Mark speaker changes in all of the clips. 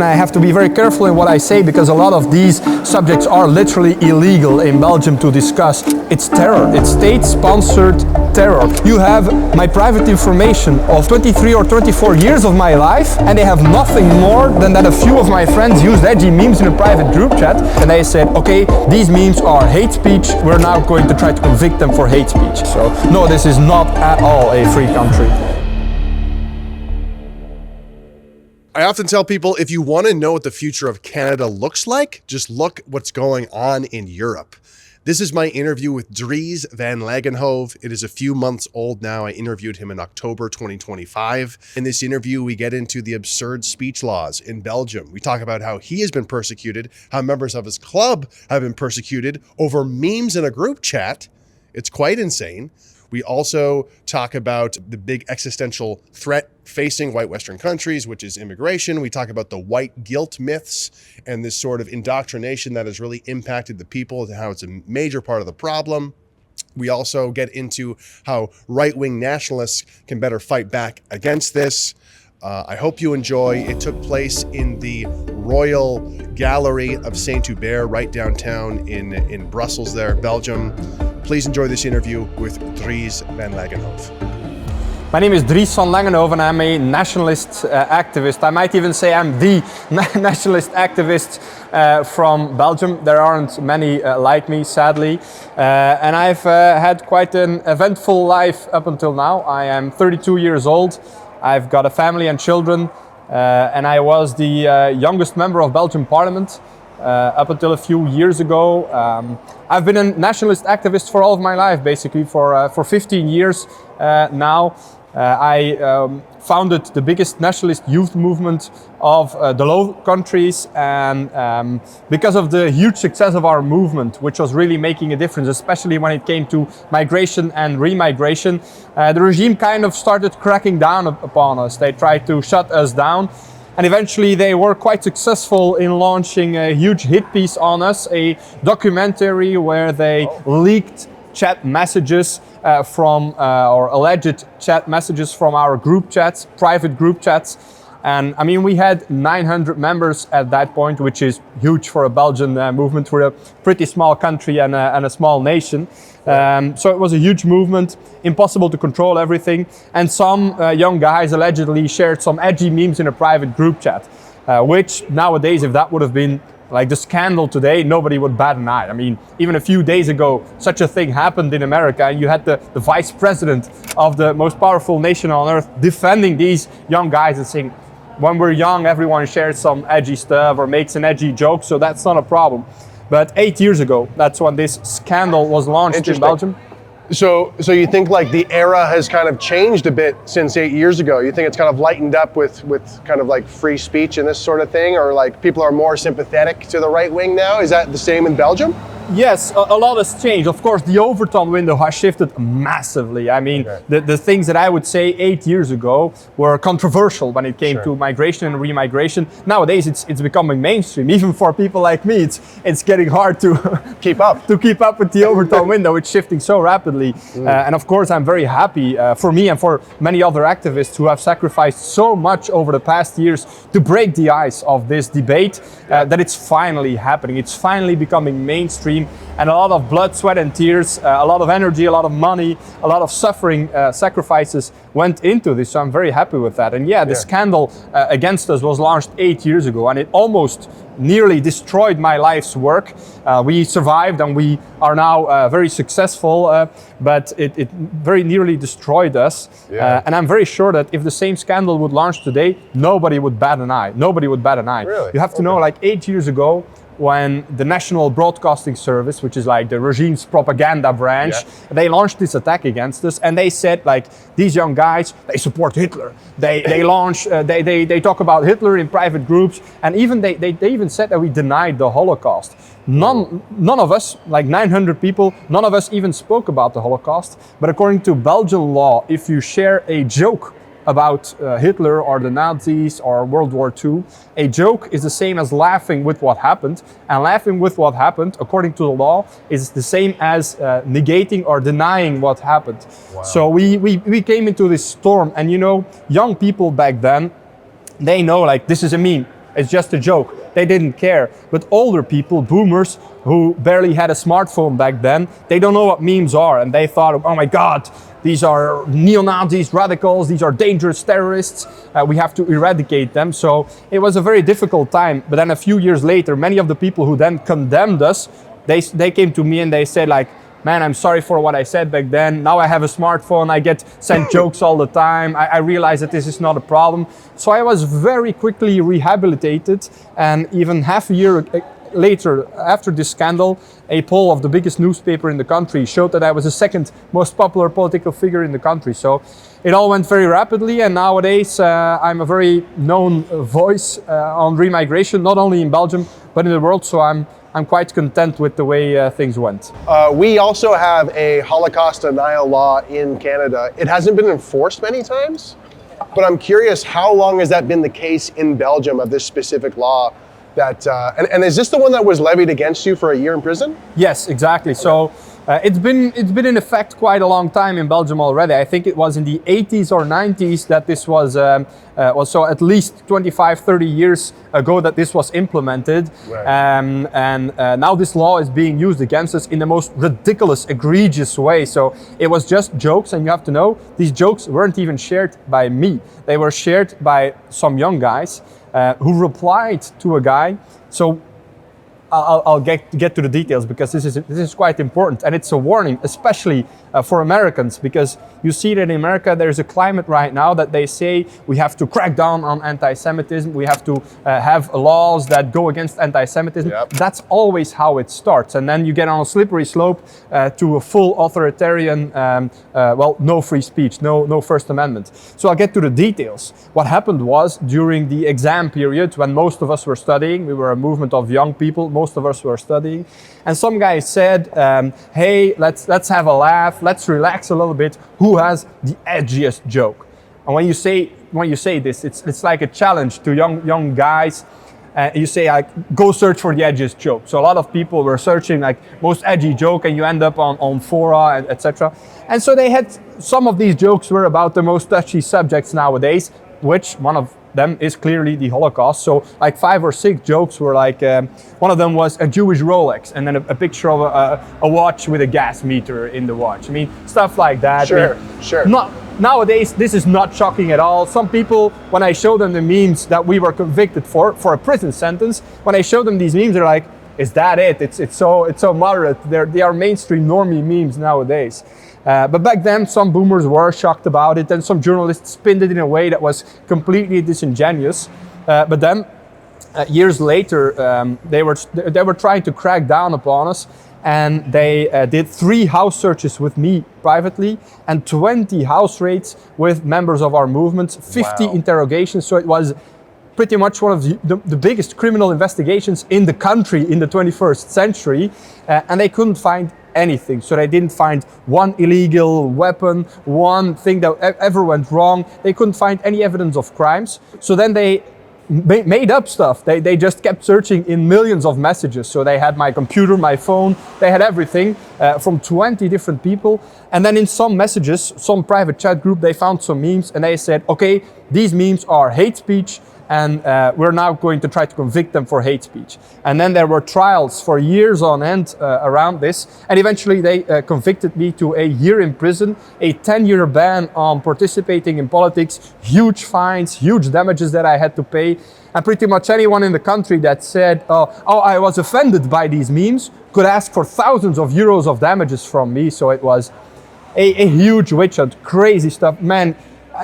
Speaker 1: I have to be very careful in what I say because a lot of these subjects are literally illegal in Belgium to discuss. It's terror, it's state-sponsored terror. You have my private information of 23 or 24 years of my life and they have nothing more than that a few of my friends used edgy memes in a private group chat and they said, okay, these memes are hate speech, we're now going to try to convict them for hate speech. So no, this is not at all a free country.
Speaker 2: I often tell people, if you want to know what the future of Canada looks like, just look what's going on in Europe. This is my interview with Dries van Langenhove. It is a few months old now. I interviewed him in October 2025. In this interview, we get into the absurd speech laws in Belgium. We talk about how he has been persecuted, how members of his club have been persecuted over memes in a group chat. It's quite insane. We also talk about the big existential threat facing white Western countries, which is immigration. We talk about the white guilt myths and this sort of indoctrination that has really impacted the people and how it's a major part of the problem. We also get into how right-wing nationalists can better fight back against this. I hope you enjoy. It took place in the Royal Gallery of Saint-Hubert, right downtown in Brussels there, Belgium. Please enjoy this interview with Dries van Langenhove.
Speaker 1: My name is Dries van Langenhove and I'm a nationalist activist. I might even say I'm the nationalist activist from Belgium. There aren't many like me, sadly. And I've had quite an eventful life up until now. I am 32 years old. I've got a family and children. And I was the youngest member of Belgian Parliament. Up until a few years ago. I've been a nationalist activist for all of my life, basically for 15 years now. I founded the biggest nationalist youth movement of the Low Countries, and because of the huge success of our movement, which was really making a difference, especially when it came to migration and remigration, the regime kind of started cracking down upon us. They tried to shut us down. And eventually they were quite successful in launching a huge hit piece on us, a documentary where they leaked chat messages or alleged chat messages from our group chats, private group chats. And I mean, we had 900 members at that point, which is huge for a Belgian movement. We're a pretty small country and a small nation. So it was a huge movement, impossible to control everything. And some young guys allegedly shared some edgy memes in a private group chat, which nowadays, if that would have been like the scandal today, nobody would bat an eye. I mean, even a few days ago, such a thing happened in America, and you had the vice president of the most powerful nation on earth defending these young guys and saying, when we're young, everyone shares some edgy stuff or makes an edgy joke, so that's not a problem. But 8 years ago, that's when this scandal was launched in Belgium.
Speaker 2: So you think like the era has kind of changed a bit since 8 years ago? You think it's kind of lightened up with kind of like free speech and this sort of thing? Or like people are more sympathetic to the right wing now? Is that the same in Belgium?
Speaker 1: Yes, a lot has changed. Of course, the Overton window has shifted massively. I mean, the things that I would say 8 years ago were controversial when it came to migration and remigration. Nowadays, it's becoming mainstream. Even for people like me, it's getting hard to
Speaker 2: keep up
Speaker 1: with the Overton window. It's shifting so rapidly. And of course, I'm very happy for me and for many other activists who have sacrificed so much over the past years to break the ice of this debate, that it's finally happening. It's finally becoming mainstream. And a lot of blood, sweat and tears, a lot of energy, a lot of money, a lot of suffering, sacrifices went into this. So I'm very happy with that. And the scandal against us was launched 8 years ago, and it almost nearly destroyed my life's work. We survived and we are now very successful, but it very nearly destroyed us. And I'm very sure that if the same scandal would launch today, nobody would bat an eye. Nobody would bat an eye.
Speaker 2: Really?
Speaker 1: You have to know, like 8 years ago, when the National Broadcasting Service, which is like the regime's propaganda branch, they launched this attack against us, and they said like, these young guys, they support Hitler. They launch, they talk about Hitler in private groups, and even they even said that we denied the Holocaust. None of us, like 900 people, none of us even spoke about the Holocaust. But according to Belgian law, if you share a joke about Hitler or the Nazis or World War II, a joke is the same as laughing with what happened. And laughing with what happened, according to the law, is the same as negating or denying what happened. Wow. So we came into this storm, and you know, young people back then, they know like this is a meme. It's just a joke. They didn't care. But older people, boomers, who barely had a smartphone back then, they don't know what memes are. And they thought, oh my God, these are neo-Nazis, radicals, these are dangerous terrorists. We have to eradicate them. So it was a very difficult time. But then a few years later, many of the people who then condemned us, they came to me and they said like, man, I'm sorry for what I said back then. Now I have a smartphone, I get sent jokes all the time. I realize that this is not a problem. So I was very quickly rehabilitated, and even half a year later, after this scandal, a poll of the biggest newspaper in the country showed that I was the second most popular political figure in the country. So it all went very rapidly, and nowadays I'm a very known voice on remigration, not only in Belgium, but in the world. So I'm quite content with the way things went.
Speaker 2: We also have a Holocaust denial law in Canada. It hasn't been enforced many times, but I'm curious, how long has that been the case in Belgium of this specific law? That and is this the one that was levied against you for a year in prison?
Speaker 1: Yes, exactly. So it's been in effect quite a long time in Belgium already. I think it was in the 80s or 90s that this was so at least 25, 30 years ago that this was implemented.
Speaker 2: Right.
Speaker 1: And now this law is being used against us in the most ridiculous, egregious way. So it was just jokes, and you have to know, these jokes weren't even shared by me. They were shared by some young guys who replied to a guy. So I'll get to the details, because this is quite important, and it's a warning, especially for Americans, because you see that in America there's a climate right now that they say we have to crack down on anti-Semitism, we have to have laws that go against anti-Semitism.
Speaker 2: Yep.
Speaker 1: That's always how it starts, and then you get on a slippery slope to a full authoritarian, no free speech, no First Amendment. So I'll get to the details. What happened was, during the exam period, when most of us were studying, we were a movement of young people, most of us were studying, and some guy said, hey, let's have a laugh, let's relax a little bit, who has the edgiest joke? And when you say this, it's like a challenge to young guys. You say, like, go search for the edgiest joke. So a lot of people were searching like most edgy joke, and you end up on fora, etc. And so they had, some of these jokes were about the most touchy subjects nowadays, which one of them is clearly the Holocaust. So like 5 or 6 jokes were like, one of them was a Jewish Rolex, and then a picture of a watch with a gas meter in the watch. I mean, stuff like that.
Speaker 2: Sure,
Speaker 1: I mean,
Speaker 2: sure.
Speaker 1: Nowadays, this is not shocking at all. Some people, when I show them the memes that we were convicted for a prison sentence, when I show them these memes, they're like, is that it? It's so moderate. They are mainstream normie memes nowadays. But back then, some boomers were shocked about it, and some journalists spinned it in a way that was completely disingenuous. But then, years later, they were trying to crack down upon us, and they did 3 house searches with me privately, and 20 house raids with members of our movement, 50
Speaker 2: Wow.
Speaker 1: interrogations. So it was pretty much one of the biggest criminal investigations in the country in the 21st century, and they couldn't find anything. So they didn't find one illegal weapon, one thing that ever went wrong. They couldn't find any evidence of crimes. So then they made up stuff. They just kept searching in millions of messages. So they had my computer, my phone, they had everything from 20 different people. And then in some messages, some private chat group, they found some memes, and they said, okay, these memes are hate speech, and we're now going to try to convict them for hate speech. And then there were trials for years on end around this, and eventually they convicted me to a year in prison, a 10-year ban on participating in politics, huge fines, huge damages that I had to pay, and pretty much anyone in the country that said, oh, I was offended by these memes, could ask for thousands of euros of damages from me. So it was a huge witch hunt, crazy stuff. Man,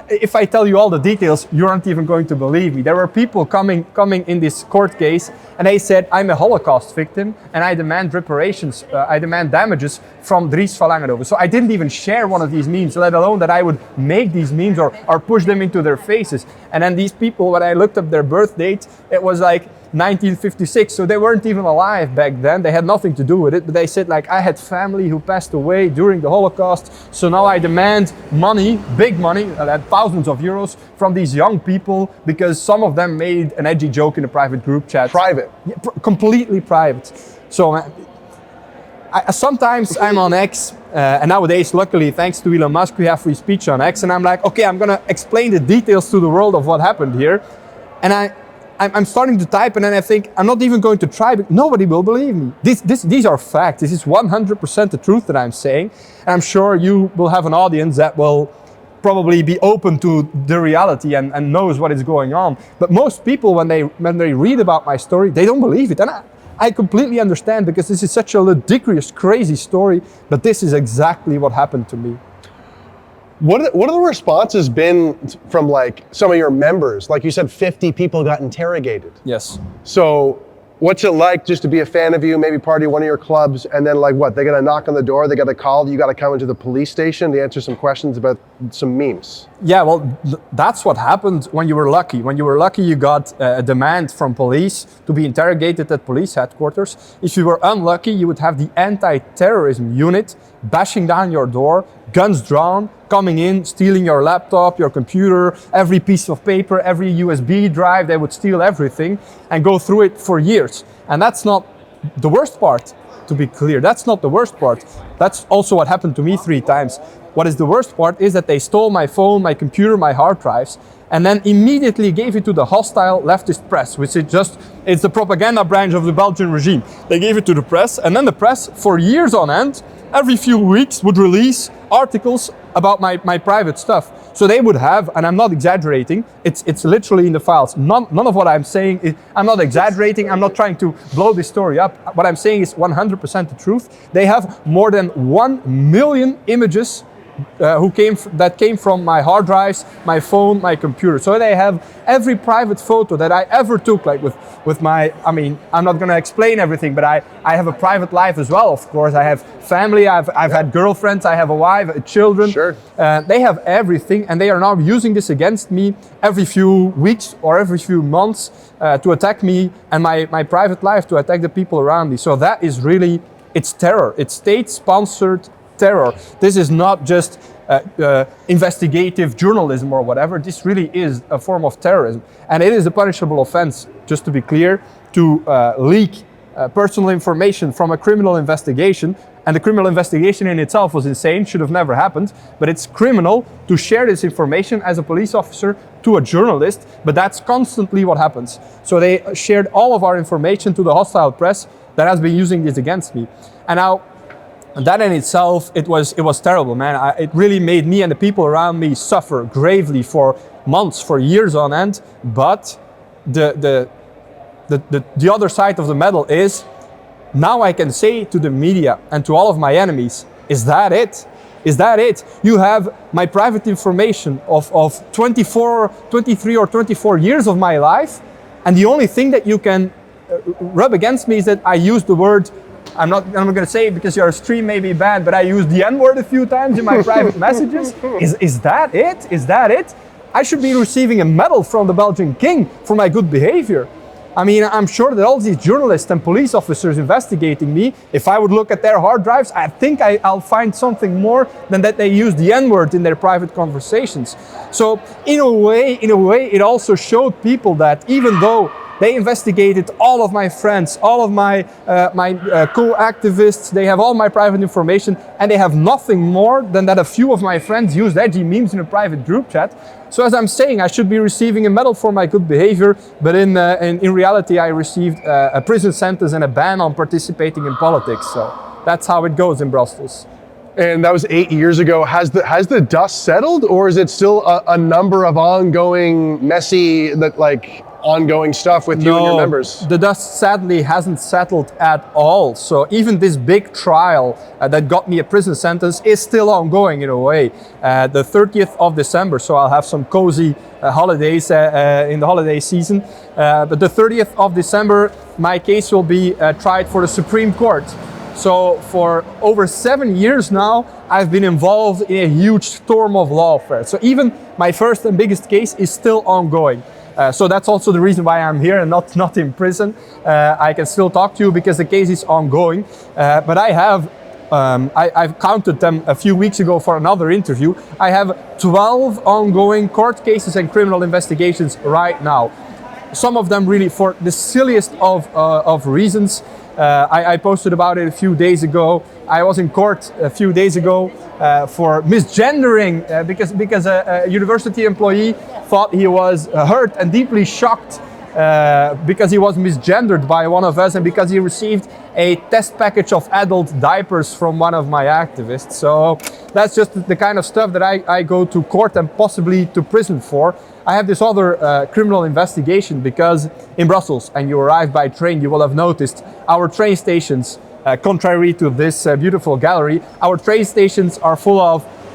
Speaker 1: if I tell you all the details, you aren't even going to believe me. There were people coming in this court case, and they said, I'm a Holocaust victim, and I demand reparations, I demand damages from Dries van Langenhove. So I didn't even share one of these memes, let alone that I would make these memes or push them into their faces. And then these people, when I looked up their birth date, it was like 1956, so they weren't even alive back then. They had nothing to do with it, but they said, like, I had family who passed away during the Holocaust, so now I demand money, big money, thousands of euros from these young people, because some of them made an edgy joke in a private group chat.
Speaker 2: Private?
Speaker 1: Yeah, completely private. So sometimes I'm on X, and nowadays, luckily, thanks to Elon Musk, we have free speech on X, and I'm like, okay, I'm gonna explain the details to the world of what happened here, and I'm starting to type and then I think, I'm not even going to try, but nobody will believe me. These are facts. This is 100% the truth that I'm saying. And I'm sure you will have an audience that will probably be open to the reality and knows what is going on. But most people, when they read about my story, they don't believe it. And I completely understand, because this is such a ludicrous, crazy story, but this is exactly what happened to me.
Speaker 2: What are the responses been from like some of your members? Like you said, 50 people got interrogated.
Speaker 1: Yes.
Speaker 2: So what's it like just to be a fan of you, maybe party one of your clubs, and then like what? They got to knock on the door, they got to call, you got to come into the police station to answer some questions about some memes.
Speaker 1: Yeah, well, that's what happened when you were lucky. When you were lucky, you got a demand from police to be interrogated at police headquarters. If you were unlucky, you would have the anti-terrorism unit bashing down your door, guns drawn, coming in, stealing your laptop, your computer, every piece of paper, every USB drive. They would steal everything and go through it for years. And that's not the worst part, to be clear. That's not the worst part. That's also what happened to me 3 times. What is the worst part is that they stole my phone, my computer, my hard drives, and then immediately gave it to the hostile leftist press, which it's the propaganda branch of the Belgian regime. They gave it to the press, and then the press, for years on end, every few weeks would release articles about my private stuff. So they would have, and I'm not exaggerating, it's literally in the files. None of what I'm saying, I'm not exaggerating, I'm not trying to blow this story up. What I'm saying is 100% the truth. They have more than 1 million images that came from my hard drives, my phone, my computer. So they have every private photo that I ever took, like with my, I mean, I'm not gonna explain everything, but I have a private life as well, of course. I have family, I've had girlfriends, I have a wife, children.
Speaker 2: Sure.
Speaker 1: They have everything, and they are now using this against me every few weeks or every few months to attack me and my private life, to attack the people around me. So that is really, it's terror. It's state-sponsored terror. This is not just investigative journalism or whatever. This really is a form of terrorism, and it is a punishable offense, just to be clear, to leak personal information from a criminal investigation. And the criminal investigation in itself was insane, should have never happened, but it's criminal to share this information as a police officer to a journalist, but that's constantly what happens. So they shared all of our information to the hostile press that has been using this against me. And now, that in itself, it was terrible, man. It really made me and the people around me suffer gravely for months, for years on end. But the other side of the medal is, now I can say to the media and to all of my enemies, is that it? Is that it? You have my private information of 23 or 24 years of my life, and the only thing that you can rub against me is that I use the word, I'm not going to say it because your stream may be bad, but I used the N-word a few times in my private messages. Is that it? Is that it? I should be receiving a medal from the Belgian king for my good behavior. I mean, I'm sure that all these journalists and police officers investigating me, if I would look at their hard drives, I think I'll find something more than that they use the N-word in their private conversations. So in a way, it also showed people that even though they investigated all of my friends, all of my co-activists, they have all my private information, and they have nothing more than that a few of my friends used edgy memes in a private group chat. So as I'm saying, I should be receiving a medal for my good behavior, but in reality I received a prison sentence and a ban on participating in politics. So that's how it goes in Brussels.
Speaker 2: And that was 8 years ago. Has the dust settled, or is it still a number of ongoing, messy, ongoing stuff with you and your members?
Speaker 1: The dust sadly hasn't settled at all. So even this big trial that got me a prison sentence is still ongoing in a way. The 30th of December, so I'll have some cozy holidays in the holiday season. But the 30th of December, my case will be tried for the Supreme Court. So for over 7 years now, I've been involved in a huge storm of lawfare. So even my first and biggest case is still ongoing. So that's also the reason why I'm here and not in prison. I can still talk to you because the case is ongoing. But I've counted them a few weeks ago for another interview. I have 12 ongoing court cases and criminal investigations right now. Some of them really for the silliest of reasons. I posted about it a few days ago. I was in court a few days ago for misgendering because a university employee thought he was hurt and deeply shocked because he was misgendered by one of us and because he received a test package of adult diapers from one of my activists. So that's just the kind of stuff that I go to court and possibly to prison for. I have this other criminal investigation because in Brussels, and you arrive by train, you will have noticed our train stations, contrary to this beautiful gallery, our train stations are full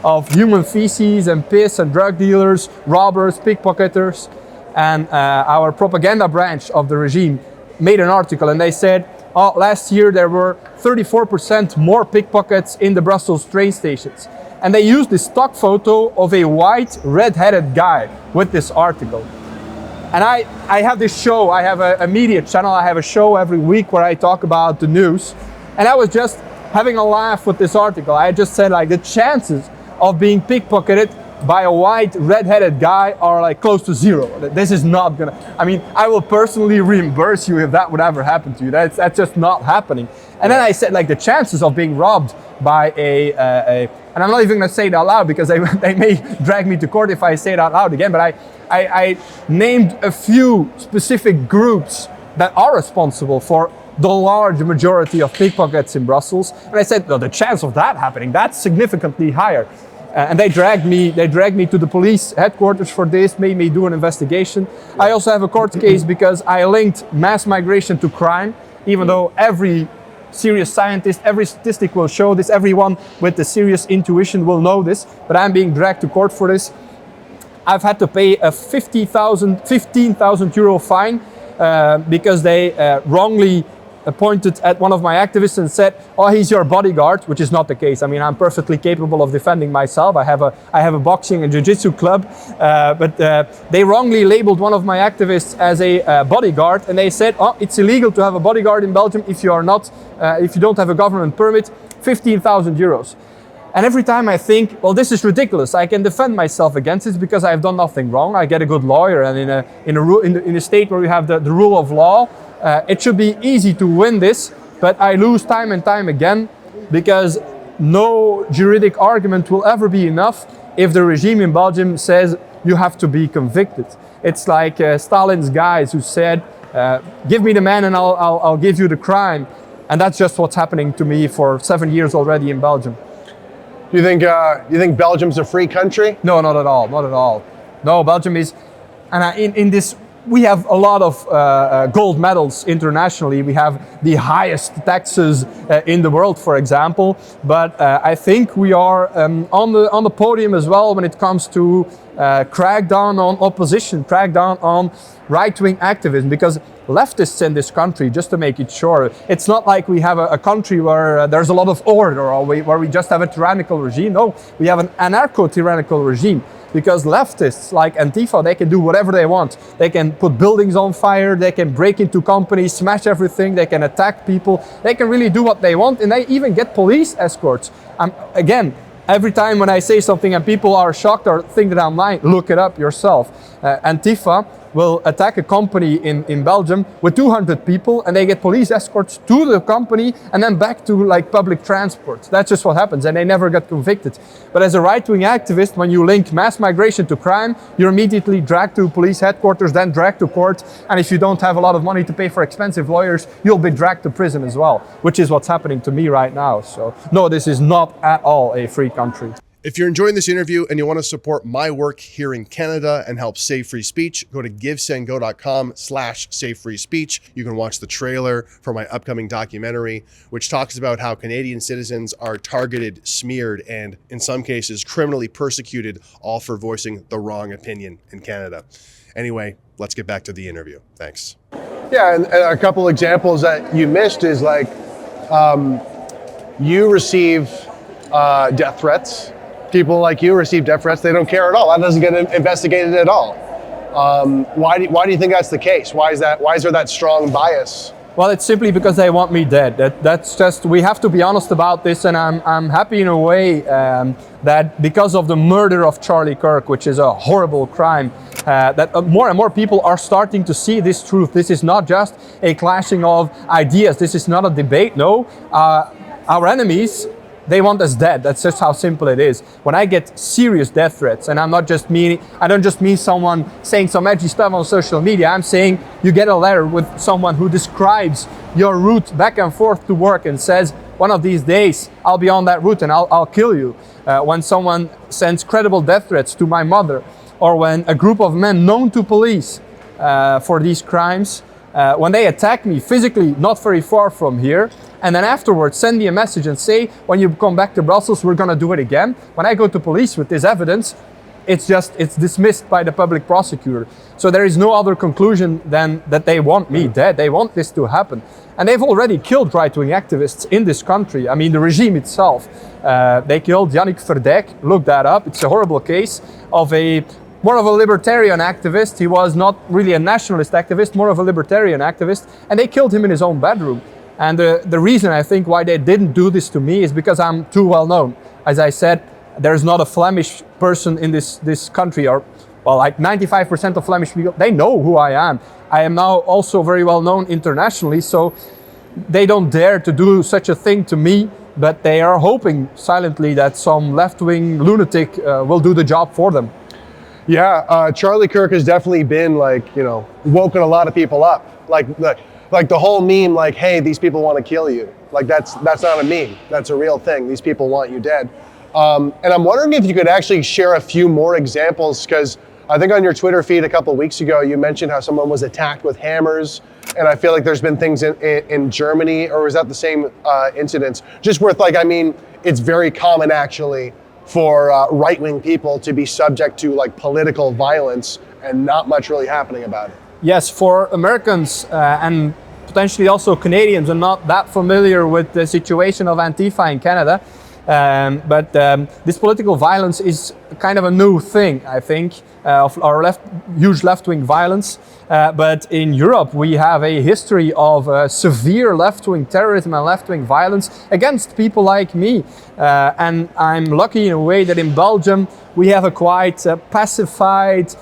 Speaker 1: of human feces and piss and drug dealers, robbers, pickpocketers. And our propaganda branch of the regime made an article and they said, oh, last year there were 34% more pickpockets in the Brussels train stations. And they used this stock photo of a white, red-headed guy with this article. And I have this show, I have a media channel, I have a show every week where I talk about the news. And I was just having a laugh with this article. I just said like the chances of being pickpocketed by a white, red-headed guy are like close to zero. This is not gonna, I mean, I will personally reimburse you if that would ever happen to you. That's just not happening. And then I said like the chances of being robbed by and I'm not even gonna say it out loud because they may drag me to court if I say it out loud again, but I named a few specific groups that are responsible for the large majority of pickpockets in Brussels. And I said, no, the chance of that happening, that's significantly higher. And they dragged me to the police headquarters for this, made me do an investigation. I also have a court case because I linked mass migration to crime, even though every serious scientist, every statistic will show this, everyone with the serious intuition will know this, but I'm being dragged to court for this. I've had to pay a 15,000 euro fine because they wrongly pointed at one of my activists and said, oh, he's your bodyguard, which is not the case. I mean, I'm perfectly capable of defending myself. I have a boxing and jiu-jitsu club, but they wrongly labeled one of my activists as a bodyguard, and they said, oh, it's illegal to have a bodyguard in Belgium if you are not, if you don't have a government permit, 15,000 euros. And every time I think, well, this is ridiculous. I can defend myself against it because I've done nothing wrong. I get a good lawyer, and in a state where we have the rule of law, it should be easy to win this, but I lose time and time again because no juridic argument will ever be enough if the regime in Belgium says you have to be convicted. It's like Stalin's guys who said, give me the man and I'll give you the crime. And that's just what's happening to me for 7 years already in Belgium.
Speaker 2: Do you think Belgium's a free country?
Speaker 1: No, not at all, not at all. No, Belgium is, and in this, we have a lot of gold medals internationally. We have the highest taxes in the world, for example. But I think we are on the podium as well when it comes to crack down on opposition, crack down on right-wing activism. Because leftists in this country, just to make it sure, it's not like we have a country where there's a lot of order or where we just have a tyrannical regime. No, we have an anarcho-tyrannical regime. Because leftists like Antifa, they can do whatever they want. They can put buildings on fire, they can break into companies, smash everything, they can attack people. They can really do what they want, and they even get police escorts. Again, every time when I say something and people are shocked or think that I'm lying, look it up yourself. Antifa will attack a company in Belgium with 200 people and they get police escorts to the company and then back to like public transport. That's just what happens, and they never get convicted. But as a right-wing activist, when you link mass migration to crime, you're immediately dragged to police headquarters, then dragged to court, and if you don't have a lot of money to pay for expensive lawyers, you'll be dragged to prison as well, which is what's happening to me right now. So no, this is not at all a free country.
Speaker 2: If you're enjoying this interview and you want to support my work here in Canada and help save free speech, go to givesendgo.com/savefreespeech. You can watch the trailer for my upcoming documentary, which talks about how Canadian citizens are targeted, smeared, and in some cases criminally persecuted, all for voicing the wrong opinion in Canada. Anyway, let's get back to the interview. Thanks. Yeah, and a couple examples that you missed is like you receive death threats. People like you receive death threats. They don't care at all. That doesn't get investigated at all. Why do you think that's the case? Why is there that strong bias?
Speaker 1: Well, it's simply because they want me dead. That's just, we have to be honest about this, and I'm happy in a way that because of the murder of Charlie Kirk, which is a horrible crime, that more and more people are starting to see this truth. This is not just a clashing of ideas. This is not a debate. No, our enemies, they want us dead. That's just how simple it is. When I get serious death threats, and I don't just mean someone saying some edgy stuff on social media. I'm saying you get a letter with someone who describes your route back and forth to work and says, one of these days I'll be on that route and I'll kill you. When someone sends credible death threats to my mother, or when a group of men known to police for these crimes, when they attack me physically not very far from here, and then afterwards send me a message and say, when you come back to Brussels, we're gonna do it again. When I go to police with this evidence, it's dismissed by the public prosecutor. So there is no other conclusion than that they want me dead. They want this to happen. And they've already killed right-wing activists in this country. I mean, the regime itself. They killed Yannick Verdijk, look that up. It's a horrible case of more of a libertarian activist. He was not really a nationalist activist, more of a libertarian activist. And they killed him in his own bedroom. And the reason I think why they didn't do this to me is because I'm too well known. As I said, there's not a Flemish person in this country, or well, like 95% of Flemish people, they know who I am. I am now also very well known internationally, so they don't dare to do such a thing to me, but they are hoping silently that some left-wing lunatic will do the job for them.
Speaker 2: Yeah, Charlie Kirk has definitely been woken a lot of people up. Like the whole meme, like, hey, these people want to kill you. Like that's not a meme, that's a real thing. These people want you dead. And I'm wondering if you could actually share a few more examples, because I think on your Twitter feed a couple of weeks ago, you mentioned how someone was attacked with hammers. And I feel like there's been things in Germany, or was that the same incidents? Just worth it's very common actually for right-wing people to be subject to political violence and not much really happening about it.
Speaker 1: Yes, for Americans and potentially also Canadians are not that familiar with the situation of Antifa in Canada. But this political violence is kind of a new thing, I think, of our huge left-wing violence. But in Europe, we have a history of severe left-wing terrorism and left-wing violence against people like me. And I'm lucky in a way that in Belgium, we have a quite pacified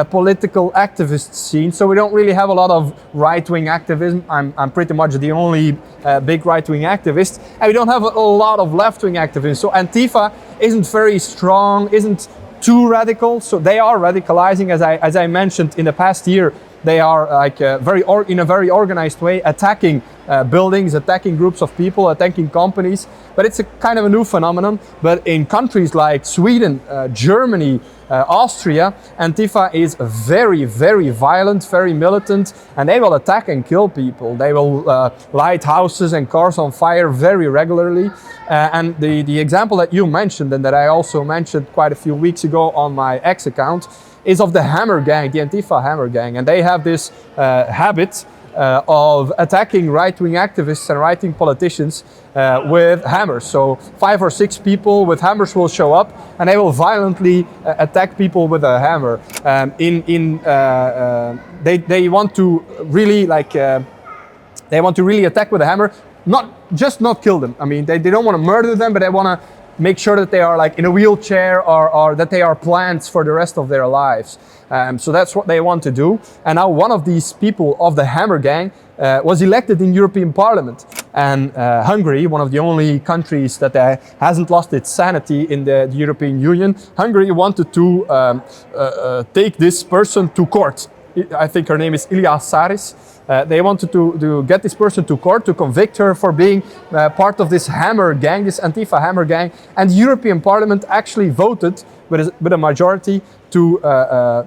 Speaker 1: political activist scene. So we don't really have a lot of right-wing activism. I'm pretty much the only big right-wing activist. And we don't have a lot of left-wing activism. So Antifa isn't very strong, isn't too radical. So they are radicalizing, as I mentioned in the past year. They are in a very organized way attacking buildings, attacking groups of people, attacking companies. But it's a kind of a new phenomenon. But in countries like Sweden, Germany, Austria, Antifa is very, very violent, very militant, and they will attack and kill people. They will light houses and cars on fire very regularly. And the example that you mentioned, and that I also mentioned quite a few weeks ago on my X account, is of the Hammer Gang, the Antifa Hammer Gang. And they have this habit of attacking right-wing activists and right-wing politicians with hammers. So 5 or 6 people with hammers will show up and they will violently attack people with a hammer. They want to really attack with a hammer, not kill them. I mean, they don't want to murder them, but they want to make sure that they are in a wheelchair or that they are plants for the rest of their lives. So that's what they want to do. And now one of these people of the Hammer Gang was elected in European Parliament. And Hungary, one of the only countries that hasn't lost its sanity in the European Union, Hungary wanted to take this person to court. I think her name is Ilia Saris. They wanted to get this person to court to convict her for being part of this Hammer Gang, this Antifa Hammer Gang. And the European Parliament actually voted with a majority to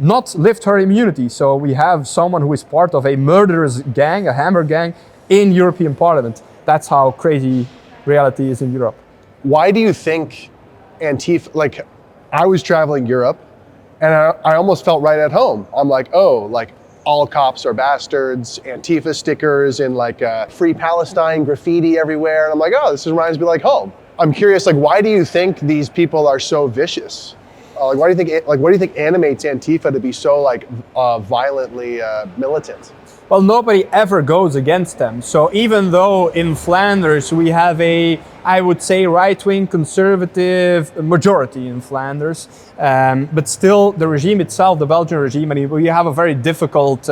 Speaker 1: not lift her immunity. So we have someone who is part of a murderous gang, a Hammer Gang, in European Parliament. That's how crazy reality is in Europe.
Speaker 2: Why do you think Antifa, I was traveling Europe and I almost felt right at home. I'm like, oh, all cops are bastards, Antifa stickers and free Palestine graffiti everywhere. And I'm like, oh, this reminds me home. I'm curious, why do you think these people are so vicious? What do you think animates Antifa to be so violently militant?
Speaker 1: Well, nobody ever goes against them. So even though in Flanders we have I would say, right-wing conservative majority in Flanders, but still the regime itself, the Belgian regime, we have a very difficult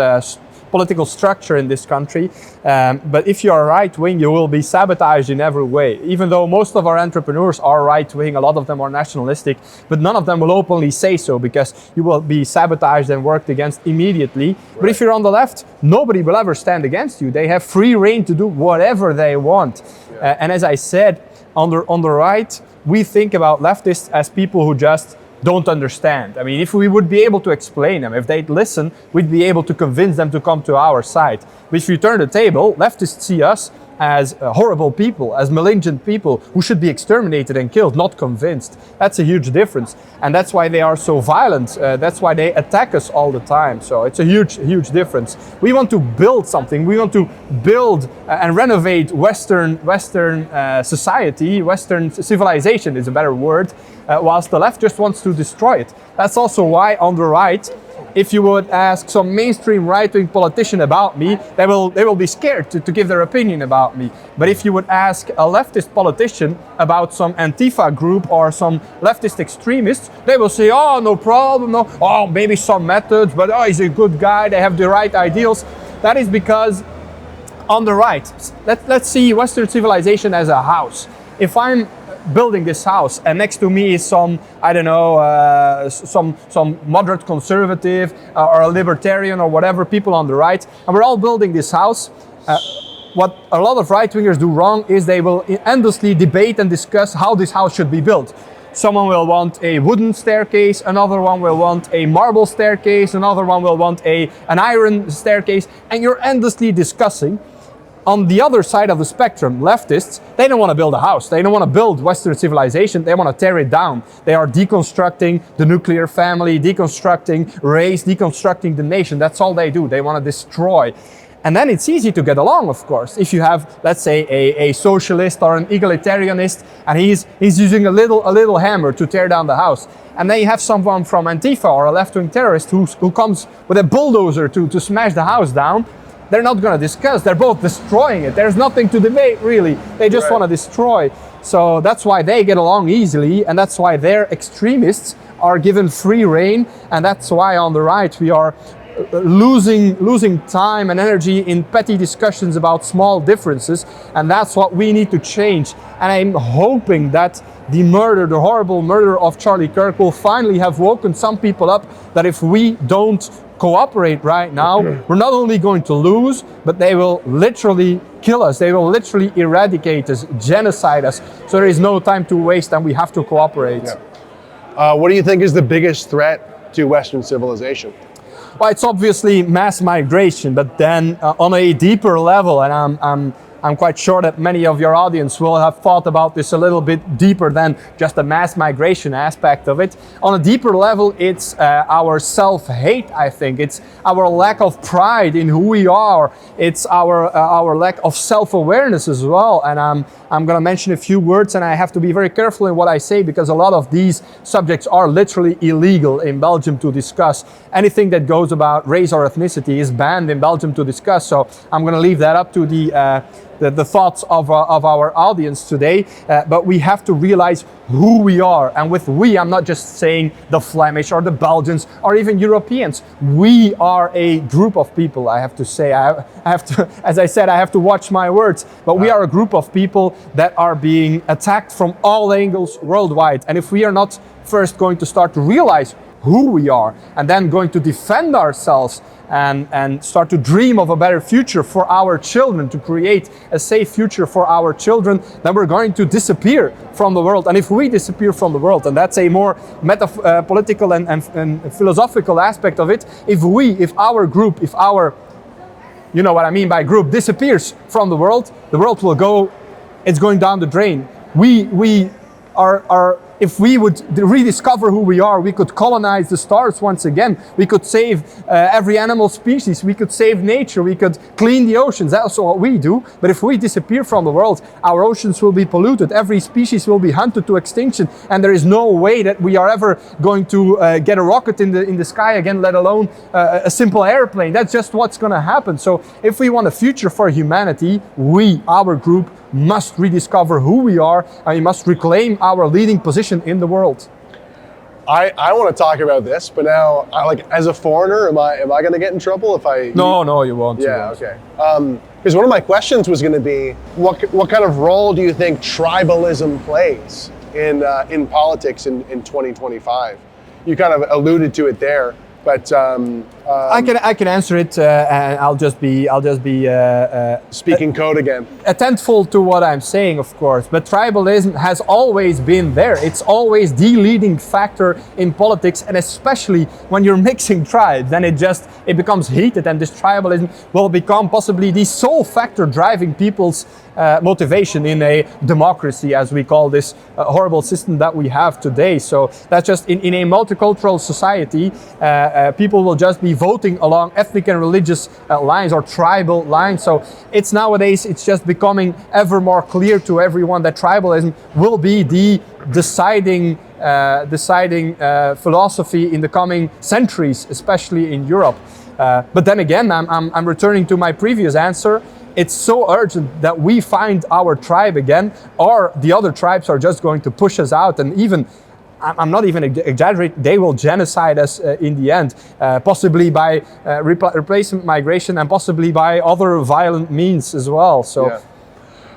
Speaker 1: political structure in this country. But if you are right-wing, you will be sabotaged in every way. Even though most of our entrepreneurs are right-wing, a lot of them are nationalistic, but none of them will openly say so, because you will be sabotaged and worked against immediately. Right. But if you're on the left, nobody will ever stand against you. They have free reign to do whatever they want. Yeah. And as I said, on the right, we think about leftists as people who just don't understand. I mean, if we would be able to explain them, if they'd listen, we'd be able to convince them to come to our side. But if you turn the table, leftists see us as horrible people, as malignant people who should be exterminated and killed, not convinced. That's a huge difference. And that's why they are so violent. That's why they attack us all the time. So it's a huge, huge difference. We want to build something. We want to build and renovate Western society. Western civilization is a better word, whilst the left just wants to destroy it. That's also why on the right, if you would ask some mainstream right-wing politician about me, they will be scared to give their opinion about me. But if you would ask a leftist politician about some Antifa group or some leftist extremists, they will say, oh, no problem, no, oh, maybe some methods, but oh, he's a good guy, they have the right ideals. That is because on the right, let's see Western civilization as a house. If I'm building this house and next to me is some, I don't know, some moderate conservative or a libertarian or whatever, people on the right, and we're all building this house, what a lot of right-wingers do wrong is they will endlessly debate and discuss how this house should be built. Someone will want a wooden staircase, another one will want a marble staircase, another one will want an iron staircase, and you're endlessly discussing. On the other side of the spectrum, leftists, they don't want to build a house. They don't want to build Western civilization. They want to tear it down. They are deconstructing the nuclear family, deconstructing race, deconstructing the nation. That's all they do. They want to destroy. And then it's easy to get along, of course. If you have, let's say, a socialist or an egalitarianist, and he's using a little hammer to tear down the house. And then you have someone from Antifa or a left-wing terrorist who comes with a bulldozer to smash the house down. They're not going to discuss. They're both destroying it. There's nothing to debate, really. They just want to destroy. So that's why they get along easily, and that's why their extremists are given free reign, and that's why on the right we are losing time and energy in petty discussions about small differences, and that's what we need to change. And I'm hoping that the horrible murder of Charlie Kirk will finally have woken some people up that if we don't cooperate right now, we're not only going to lose, but they will literally kill us. They will literally eradicate us, genocide us. So there is no time to waste, and we have to cooperate.
Speaker 2: Yeah. What do you think is the biggest threat to Western civilization?
Speaker 1: Well, it's obviously mass migration, but then on a deeper level, and I'm quite sure that many of your audience will have thought about this a little bit deeper than just the mass migration aspect of it. On a deeper level, it's our self-hate, I think. It's our lack of pride in who we are. It's our lack of self-awareness as well. And I'm going to mention a few words, and I have to be very careful in what I say, because a lot of these subjects are literally illegal in Belgium to discuss. Anything that goes about race or ethnicity is banned in Belgium to discuss. So I'm going to leave that up to the thoughts of our audience today, but we have to realize who we are. And with we, I'm not just saying the Flemish or the Belgians or even Europeans. We are a group of people, I have to say. I have to, as I said, I have to watch my words, but we are a group of people that are being attacked from all angles worldwide. And if we are not first going to start to realize who we are, and then going to defend ourselves and start to dream of a better future for our children, to create a safe future for our children, then we're going to disappear from the world. And if we disappear from the world, and that's a more political and philosophical aspect of it, if our group, you know what I mean by group, disappears from the world will go, it's going down the drain. We are if we would rediscover who we are, we could colonize the stars once again. We could save every animal species. We could save nature. We could clean the oceans. That's what we do. But if we disappear from the world, our oceans will be polluted. Every species will be hunted to extinction. And there is no way that we are ever going to get a rocket in the sky again, let alone a simple airplane. That's just what's going to happen. So if we want a future for humanity, our group, must rediscover who we are, and we must reclaim our leading position in the world.
Speaker 2: I want to talk about this, but now, as a foreigner, am I going to get in trouble if I?
Speaker 1: No, you won't.
Speaker 2: Yeah, okay. Because one of my questions was going to be, what kind of role do you think tribalism plays in politics in 2025? You kind of alluded to it there, but
Speaker 1: I can answer it, and I'll just be
Speaker 2: speaking code again.
Speaker 1: Attentful to what I'm saying, of course. But tribalism has always been there. It's always the leading factor in politics, and especially when you're mixing tribes, then it becomes heated, and this tribalism will become possibly the sole factor driving people's motivation in a democracy, as we call this horrible system that we have today. So that's just in a multicultural society, people will just be voting along ethnic and religious lines or tribal lines. So nowadays it's just becoming ever more clear to everyone that tribalism will be the deciding philosophy in the coming centuries, especially in Europe. But then again, I'm returning to my previous answer. It's so urgent that we find our tribe again, or the other tribes are just going to push us out, and even, I'm not even exaggerating, they will genocide us in the end, possibly by replacement migration and possibly by other violent means as well. So.
Speaker 2: Yeah.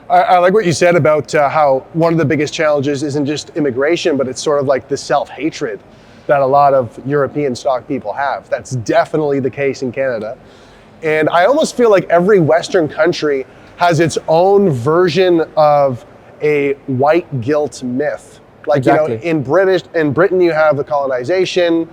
Speaker 2: I like what you said about how one of the biggest challenges isn't just immigration, but it's sort of like the self-hatred that a lot of European stock people have. That's definitely the case in Canada. And I almost feel like every Western country has its own version of a white guilt myth. Like,
Speaker 1: exactly.
Speaker 2: In Britain you have the colonization,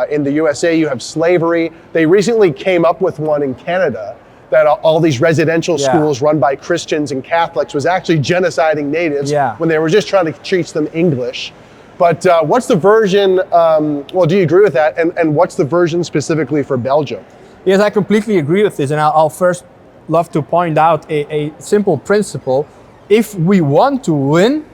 Speaker 2: in the USA you have slavery. They recently came up with one in Canada that all these residential schools run by Christians and Catholics was actually genociding natives when they were just trying to teach them English. But what's the version, well, do you agree with that? And what's the version specifically for Belgium?
Speaker 1: Yes, I completely agree with this, and I'll first love to point out a simple principle. If we want to win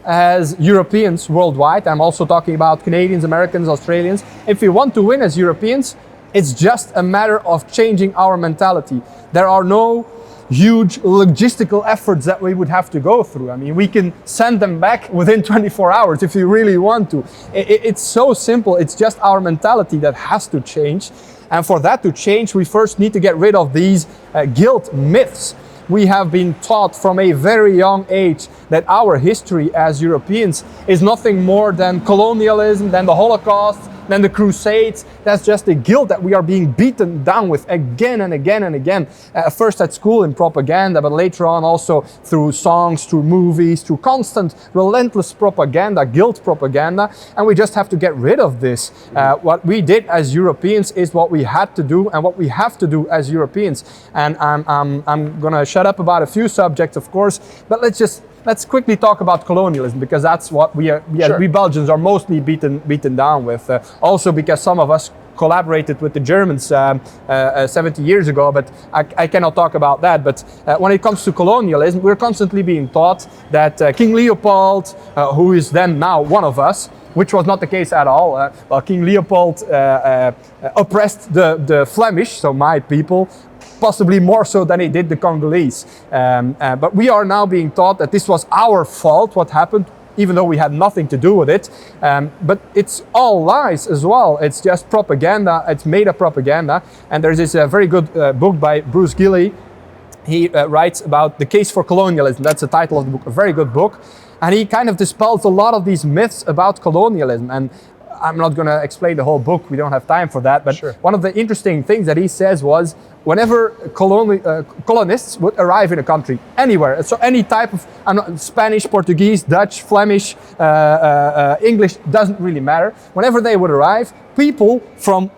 Speaker 1: as Europeans worldwide, I'm also talking about Canadians, Americans, Australians, if we want to win as Europeans, it's just a matter of changing our mentality. There are no huge logistical efforts that we would have to go through. I mean, we can send them back within 24 hours if we really want to. It's so simple. It's just our mentality that has to change. And for that to change, we first need to get rid of these guilt myths. We have been taught from a very young age that our history as Europeans is nothing more than colonialism, than the Holocaust, than the Crusades. That's just the guilt that we are being beaten down with again and again and again. First at school in propaganda, but later on also through songs, through movies, through constant, relentless propaganda, guilt propaganda. And we just have to get rid of this. What we did as Europeans is what we had to do and what we have to do as Europeans. And I'm gonna shut up about a few subjects, of course, but let's quickly talk about colonialism, because that's what we Belgians are mostly beaten down with. Also because some of us collaborated with the Germans 70 years ago, but I cannot talk about that. But when it comes to colonialism, we're constantly being taught that King Leopold, who is then now one of us, which was not the case at all. Well, King Leopold oppressed the Flemish, so my people, possibly more so than he did the Congolese. But we are now being taught that this was our fault, what happened, even though we had nothing to do with it. But it's all lies as well. It's just propaganda. It's made up propaganda. And there's this very good book by Bruce Gilley. He writes about The Case for Colonialism. That's the title of the book, a very good book. And he kind of dispels a lot of these myths about colonialism. And I'm not going to explain the whole book, we don't have time for that, but one of the interesting things that he says was whenever colonists would arrive in a country, anywhere, so any type of Spanish, Portuguese, Dutch, Flemish, English, doesn't really matter, whenever they would arrive, people from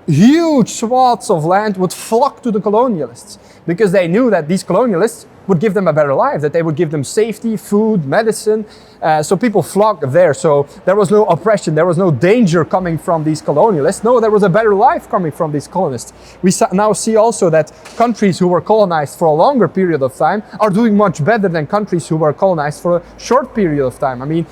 Speaker 1: huge swaths of land would flock to the colonialists because they knew that these colonialists would give them a better life, that they would give them safety, food, medicine. So people flocked there. So there was no oppression, there was no danger coming from these colonialists. No, there was a better life coming from these colonists. We now see also that countries who were colonized for a longer period of time are doing much better than countries who were colonized for a short period of time. I mean,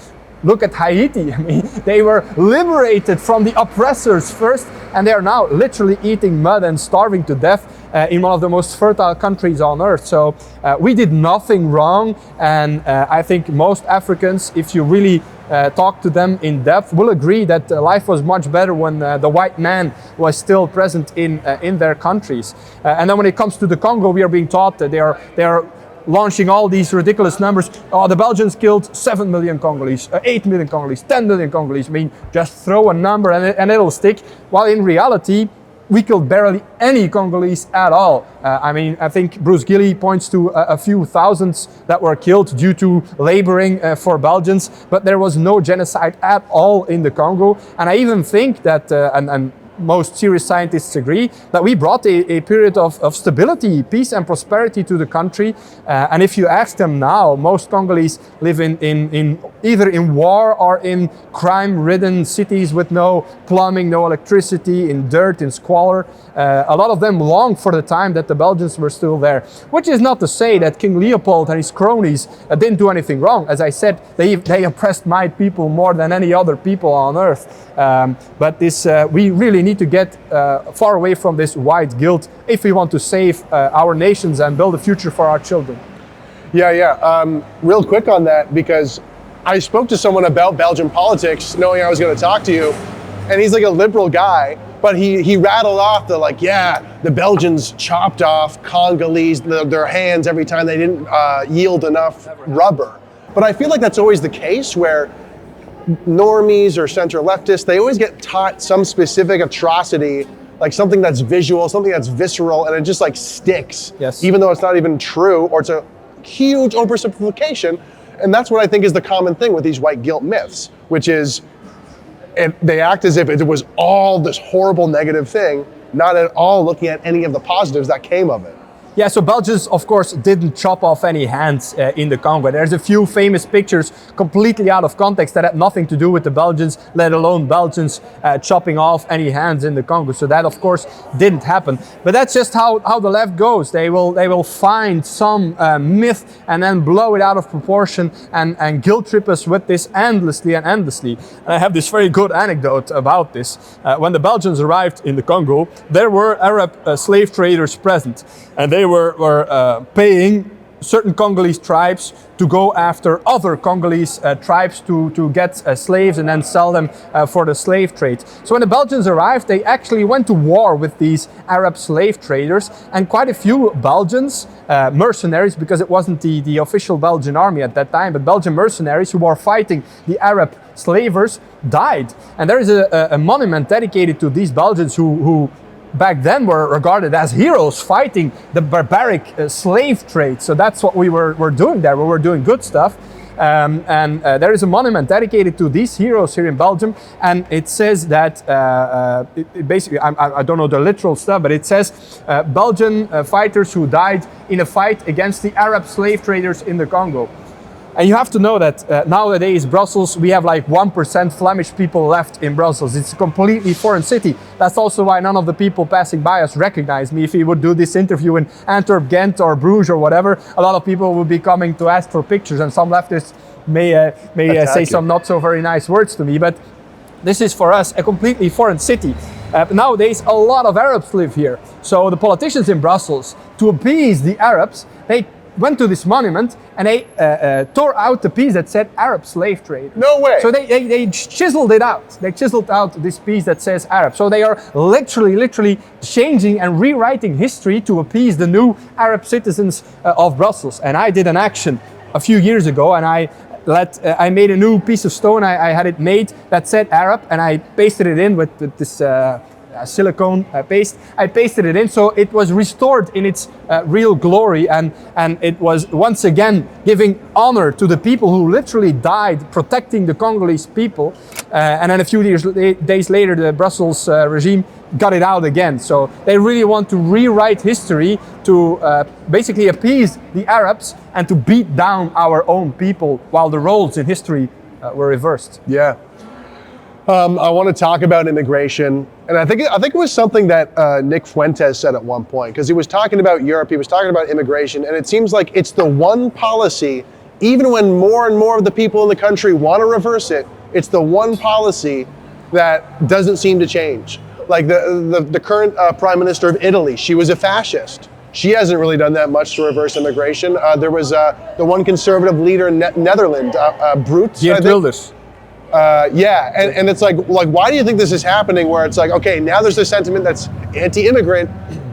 Speaker 1: look at Haiti. I mean, they were liberated from the oppressors first, and they are now literally eating mud and starving to death in one of the most fertile countries on earth. So we did nothing wrong, and I think most Africans, if you really talk to them in depth will agree that life was much better when the white man was still present in their countries. And then when it comes to the Congo, we are being taught that they are launching all these ridiculous numbers. Oh, the Belgians killed 7 million Congolese, 8 million Congolese, 10 million Congolese. I mean, just throw a number and it'll stick. While in reality, we killed barely any Congolese at all. I mean, I think Bruce Gilly points to a few thousands that were killed due to laboring for Belgians, but there was no genocide at all in the Congo. And I even think that, and most serious scientists agree, that we brought a period of stability, peace and prosperity to the country. And if you ask them now, most Congolese live in either in war or in crime-ridden cities with no plumbing, no electricity, in dirt, in squalor. A lot of them long for the time that the Belgians were still there, which is not to say that King Leopold and his cronies didn't do anything wrong. As I said, they oppressed my people more than any other people on earth. But this, we really need to get far away from this white guilt if we want to save our nations and build a future for our children.
Speaker 2: Yeah. Real quick on that, because I spoke to someone about Belgian politics knowing I was going to talk to you, and he's like a liberal guy, but he rattled off the Belgians chopped off Congolese, their hands every time they didn't yield enough rubber. But I feel like that's always the case where normies or center leftists, they always get taught some specific atrocity, like something that's visual, something that's visceral, and it just like sticks,
Speaker 1: yes,
Speaker 2: even though it's not even true, or it's a huge oversimplification. And that's what I think is the common thing with these white guilt myths, which is they act as if it was all this horrible negative thing, not at all looking at any of the positives that came of it.
Speaker 1: Yeah, so Belgians, of course, didn't chop off any hands in the Congo. There's a few famous pictures completely out of context that had nothing to do with the Belgians, let alone Belgians chopping off any hands in the Congo. So that, of course, didn't happen. But that's just how the left goes. They will find some myth and then blow it out of proportion and guilt trip us with this endlessly and endlessly. And I have this very good anecdote about this. When the Belgians arrived in the Congo, there were Arab slave traders present, and they were paying certain Congolese tribes to go after other Congolese tribes to get slaves and then sell them for the slave trade. So when the Belgians arrived, they actually went to war with these Arab slave traders, and quite a few Belgians, mercenaries, because it wasn't the official Belgian army at that time, but Belgian mercenaries who were fighting the Arab slavers died. And there is a monument dedicated to these Belgians who back then were regarded as heroes fighting the barbaric slave trade. So that's what we were doing there. We were doing good stuff. And there is a monument dedicated to these heroes here in Belgium. And it says that, basically, I don't know the literal stuff, but it says Belgian fighters who died in a fight against the Arab slave traders in the Congo. And you have to know that nowadays Brussels, we have like 1% Flemish people left in Brussels. It's a completely foreign city. That's also why none of the people passing by us recognize me. If we would do this interview in Antwerp, Ghent or Bruges or whatever, a lot of people would be coming to ask for pictures, and some leftists may say some not so very nice words to me. But this is for us a completely foreign city. Nowadays, a lot of Arabs live here. So the politicians in Brussels, to appease the Arabs, they went to this monument and they tore out the piece that said Arab slave trade.
Speaker 2: No way.
Speaker 1: So they chiseled it out. They chiseled out this piece that says Arab. So they are literally changing and rewriting history to appease the new Arab citizens of Brussels. And I did an action a few years ago, and I made a new piece of stone. I had it made that said Arab, and I pasted it in with this silicone paste. I pasted it in, so it was restored in its real glory, and it was once again giving honor to the people who literally died protecting the Congolese people. And then a few days later, the Brussels regime got it out again. So they really want to rewrite history to basically appease the Arabs and to beat down our own people, while the roles in history were reversed.
Speaker 2: Yeah. I want to talk about immigration, and I think it was something that Nick Fuentes said at one point, because he was talking about Europe, he was talking about immigration, and it seems like it's the one policy, even when more and more of the people in the country want to reverse it, it's the one policy that doesn't seem to change. Like the current Prime Minister of Italy, she was a fascist. She hasn't really done that much to reverse immigration. There was the one conservative leader in Netherlands, Brute.
Speaker 1: Geert Wilders.
Speaker 2: Yeah, and it's like why do you think this is happening? Where it's like, okay, now there's this sentiment that's anti-immigrant,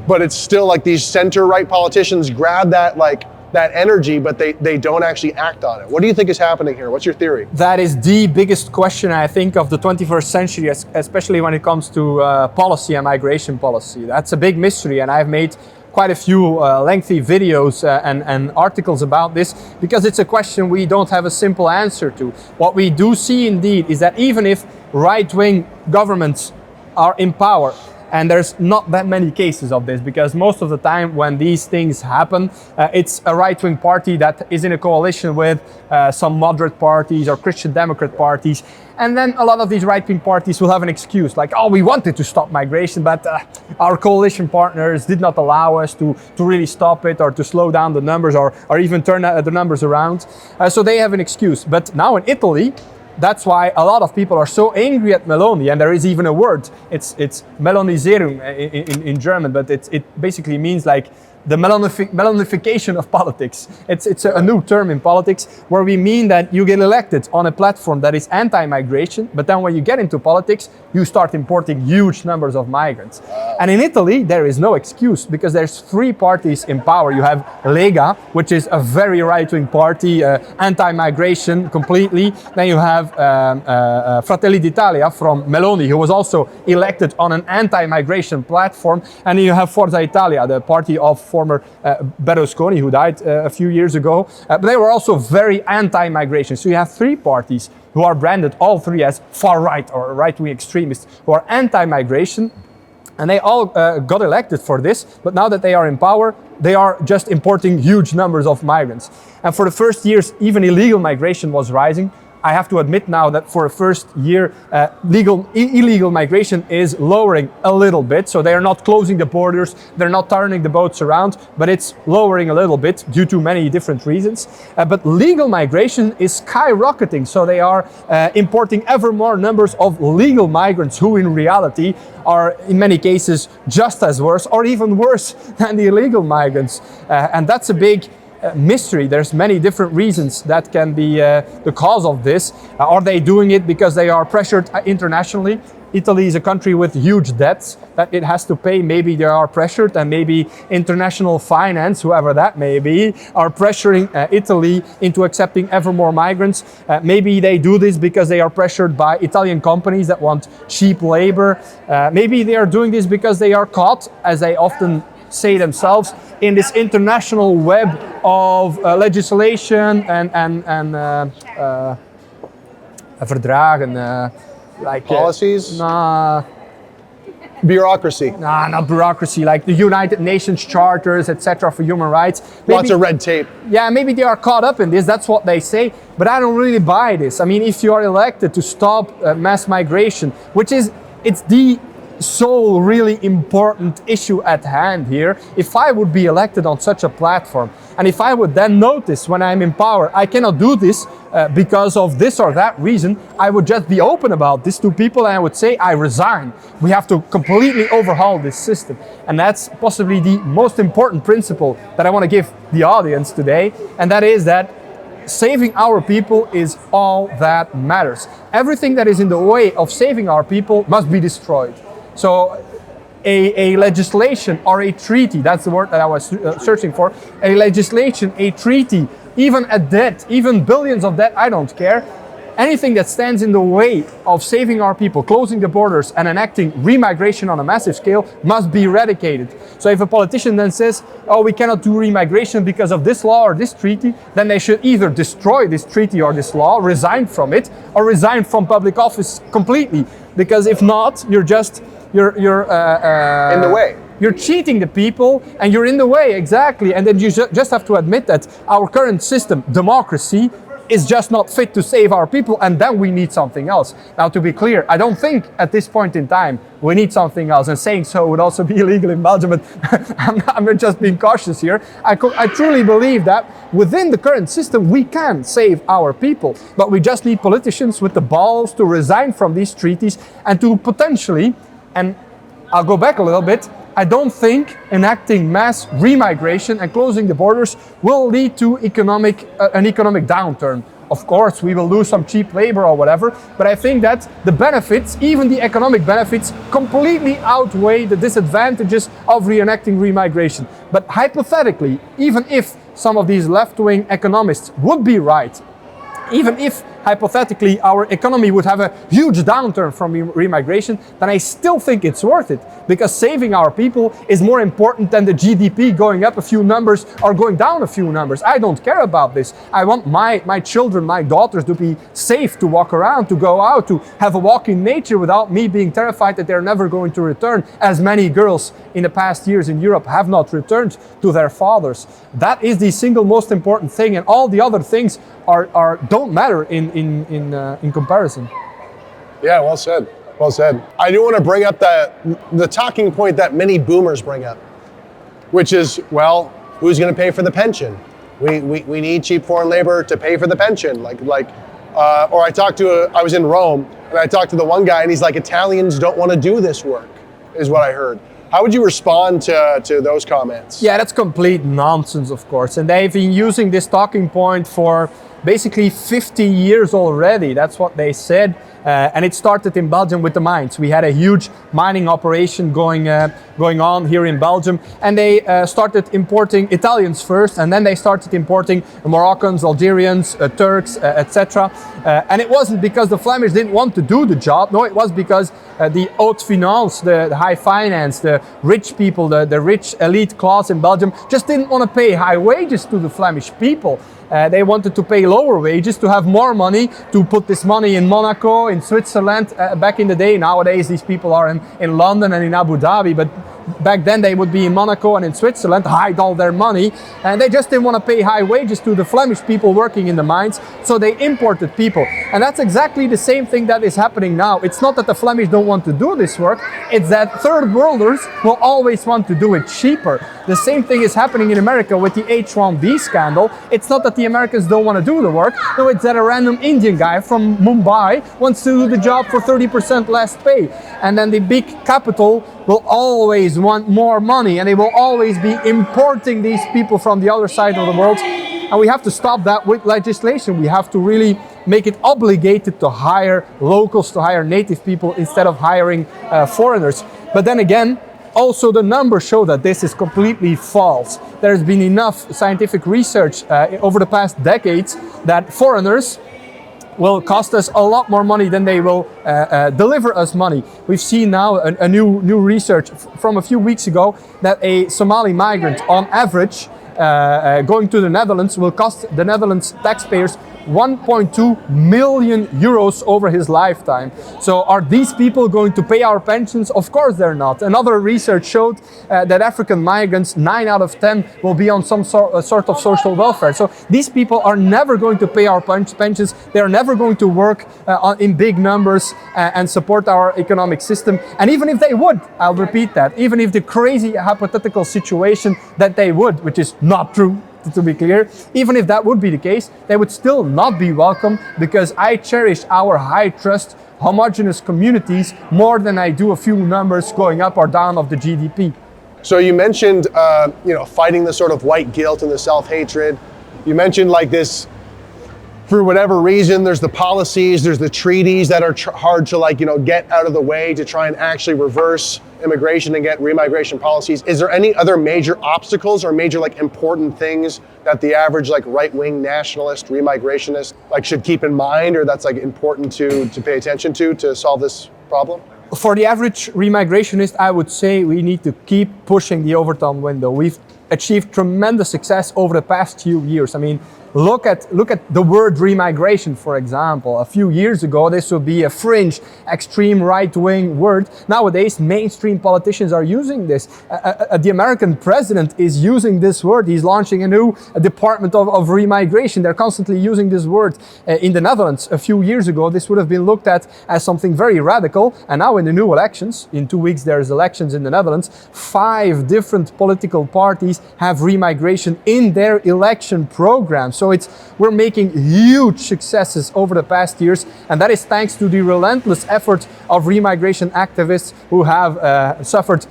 Speaker 2: but it's still like these center-right politicians grab that energy, but they don't actually act on it. What do you think is happening here? What's your theory?
Speaker 1: That is the biggest question, I think, of the 21st century, especially when it comes to policy and migration policy. That's a big mystery, and I've made quite a few lengthy videos and articles about this, because it's a question we don't have a simple answer to. What we do see indeed is that even if right-wing governments are in power, and there's not that many cases of this, because most of the time when these things happen, it's a right-wing party that is in a coalition with some moderate parties or Christian Democrat parties. And then a lot of these right-wing parties will have an excuse, like, oh, we wanted to stop migration, but our coalition partners did not allow us to really stop it, or to slow down the numbers, or even turn the numbers around. So they have an excuse. But now in Italy, that's why a lot of people are so angry at Meloni, and there is even a word. It's Melonisierung in German, but it basically means like the Melonification of politics. It's a new term in politics, where we mean that you get elected on a platform that is anti-migration, but then when you get into politics, you start importing huge numbers of migrants. And in Italy, there is no excuse, because there's 3 parties in power. You have Lega, which is a very right-wing party, anti-migration completely. Then you have Fratelli d'Italia from Meloni, who was also elected on an anti-migration platform. And then you have Forza Italia, the party of former Berlusconi, who died a few years ago. But they were also very anti-migration. So you have 3 parties who are branded, all 3, as far-right or right-wing extremists, who are anti-migration. And they all got elected for this, but now that they are in power, they are just importing huge numbers of migrants. And for the first years, even illegal migration was rising. I have to admit now that for the first year, illegal migration is lowering a little bit. So they are not closing the borders, they're not turning the boats around, but it's lowering a little bit due to many different reasons. But legal migration is skyrocketing. So they are importing ever more numbers of legal migrants, who in reality are in many cases just as worse, or even worse than the illegal migrants. And that's a big mystery. There's many different reasons that can be the cause of this. Are they doing it because they are pressured internationally? Italy is a country with huge debts that it has to pay. Maybe they are pressured, and maybe international finance, whoever that may be, are pressuring Italy into accepting ever more migrants. Maybe they do this because they are pressured by Italian companies that want cheap labor. Maybe they are doing this because they are caught, as they often say themselves, in this international web of legislation and verdragen, like
Speaker 2: policies?
Speaker 1: Bureaucracy. Not bureaucracy, like the United Nations charters, etc., for human rights. Maybe,
Speaker 2: lots of red tape.
Speaker 1: Yeah, maybe they are caught up in this, that's what they say, but I don't really buy this. I mean, if you are elected to stop mass migration, which is, it's the sole really important issue at hand here. If I would be elected on such a platform, and if I would then notice when I'm in power, I cannot do this because of this or that reason, I would just be open about this to people, and I would say, I resign. We have to completely overhaul this system. And that's possibly the most important principle that I want to give the audience today, and that is that saving our people is all that matters. Everything that is in the way of saving our people must be destroyed. So a legislation or a treaty, that's the word that I was searching for, a legislation, a treaty, even a debt, even billions of debt, I don't care. Anything that stands in the way of saving our people, closing the borders and enacting remigration on a massive scale must be eradicated. So if a politician then says, oh, we cannot do remigration because of this law or this treaty, then they should either destroy this treaty or this law, resign from it, or resign from public office completely. Because if not, you're in the way. You're cheating the people, and you're in the way, exactly. And then you just have to admit that our current system, democracy, is just not fit to save our people, and then we need something else. Now, to be clear, I don't think at this point in time we need something else, and saying so would also be illegal in Belgium, but I'm just being cautious here. I truly believe that within the current system we can save our people, but we just need politicians with the balls to resign from these treaties and to potentially, and I'll go back a little bit, I don't think enacting mass remigration and closing the borders will lead to an economic downturn Of course, we will lose some cheap labor or whatever, but I think that the benefits, even the economic benefits, completely outweigh the disadvantages of reenacting remigration. But hypothetically, even if some of these left-wing economists would be right, even if hypothetically our economy would have a huge downturn from remigration, then I still think it's worth it, because saving our people is more important than the GDP going up a few numbers or going down a few numbers. I don't care about this. I want my children, my daughters to be safe, to walk around, to go out, to have a walk in nature without me being terrified that they're never going to return, as many girls in the past years in Europe have not returned to their fathers. That is the single most important thing, and all the other things don't matter in comparison.
Speaker 2: Yeah, well said. Well said. I do want to bring up the talking point that many boomers bring up, which is, well, who's going to pay for the pension? We need cheap foreign labor to pay for the pension. Or I was in Rome and I talked to the one guy and he's like, Italians don't want to do this work, is what I heard. How would you respond to those comments?
Speaker 1: Yeah, that's complete nonsense, of course. And they've been using this talking point for basically 50 years already. That's what they said. And it started in Belgium with the mines. We had a huge mining operation going on here in Belgium, and they started importing Italians first, and then they started importing Moroccans, Algerians, Turks, etc. And it wasn't because the Flemish didn't want to do the job. No, it was because the haute finance, the high finance, the rich people, the rich elite class in Belgium just didn't want to pay high wages to the Flemish people. They wanted to pay lower wages to have more money, to put this money in Monaco, in Switzerland back in the day. Nowadays these people are in London and in Abu Dhabi, but back then they would be in Monaco and in Switzerland, hide all their money, and they just didn't want to pay high wages to the Flemish people working in the mines, so they imported people. And that's exactly the same thing that is happening now. It's not that the Flemish don't want to do this work, it's that third worlders will always want to do it cheaper. The same thing is happening in America with the H-1B scandal. It's not that the Americans don't want to do the work, no, it's that a random Indian guy from Mumbai wants to do the job for 30% less pay. And then the big capital will always want more money, and they will always be importing these people from the other side of the world. And we have to stop that with legislation. We have to really make it obligated to hire locals, to hire native people instead of hiring foreigners. But then again, also the numbers show that this is completely false. There's been enough scientific research over the past decades that foreigners will cost us a lot more money than they will deliver us money. We've seen now a new research from a few weeks ago that a Somali migrant on average going to the Netherlands will cost the Netherlands taxpayers 1.2 million euros over his lifetime. So are these people going to pay our pensions? Of course they're not. Another research showed that African migrants, 9 out of 10 will be on some sort of social welfare. So these people are never going to pay our pensions. They're never going to work in big numbers and support our economic system. And even if they would, I'll repeat that, even if the crazy hypothetical situation that they would, which is not true, to be clear, even if that would be the case, they would still not be welcome, because I cherish our high trust, homogeneous communities more than I do a few numbers going up or down of the GDP.
Speaker 2: So you mentioned, fighting the sort of white guilt and the self-hatred. You mentioned like this, for whatever reason, there's the policies, there's the treaties that are hard to get out of the way to try and actually reverse immigration and get remigration policies. Is there any other major obstacles or major important things that the average right-wing nationalist, remigrationist should keep in mind, or that's important to pay attention to solve this problem?
Speaker 1: For the average remigrationist, I would say we need to keep pushing the Overton window. We've achieved tremendous success over the past few years. I mean, look at the word remigration, for example. A few years ago, this would be a fringe, extreme right-wing word. Nowadays, mainstream politicians are using this. The American president is using this word. He's launching a new department of remigration. They're constantly using this word. In the Netherlands, a few years ago, this would have been looked at as something very radical. And now in the new elections, in 2 weeks there's elections in the Netherlands, 5 different political parties have remigration in their election programs. So we're making huge successes over the past years, and that is thanks to the relentless effort of remigration activists who have suffered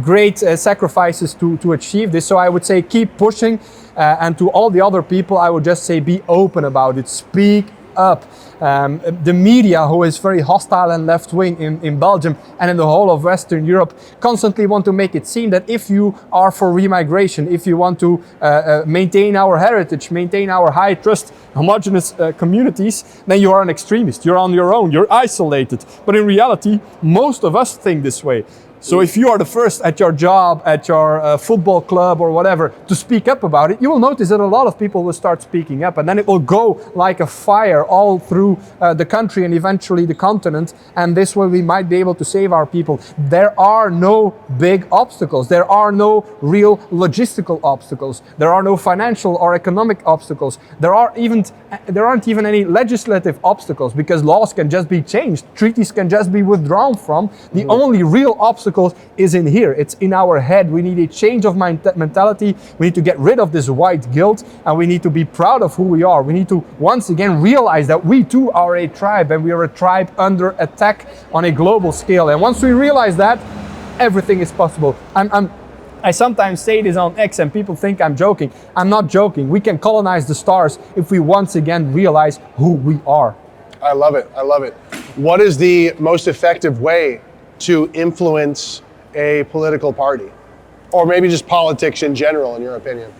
Speaker 1: great sacrifices to achieve this. So I would say keep pushing. And to all the other people, I would just say be open about it, speak up. The media, who is very hostile and left-wing in Belgium and in the whole of Western Europe, constantly want to make it seem that if you are for remigration, if you want to maintain our heritage, maintain our high trust, homogenous communities, then you are an extremist, you're on your own, you're isolated. But in reality, most of us think this way. So if you are the first at your job, at your football club or whatever, to speak up about it, you will notice that a lot of people will start speaking up, and then it will go like a fire all through the country and eventually the continent, and this way we might be able to save our people. There are no big obstacles. There are no real logistical obstacles. There are no financial or economic obstacles. There aren't even any legislative obstacles, because laws can just be changed. Treaties can just be withdrawn from. The only real obstacle is in here. It's in our head. We need a change of mentality. We need to get rid of this white guilt, and we need to be proud of who we are. We need to once again realize that we too are a tribe, and we are a tribe under attack on a global scale. And once we realize that, everything is possible. I sometimes say this on X and people think I'm joking. I'm not joking. We can colonize the stars if we once again realize who we are.
Speaker 2: I love it. I love it. What is the most effective way to influence a political party, or maybe just politics in general, in your opinion?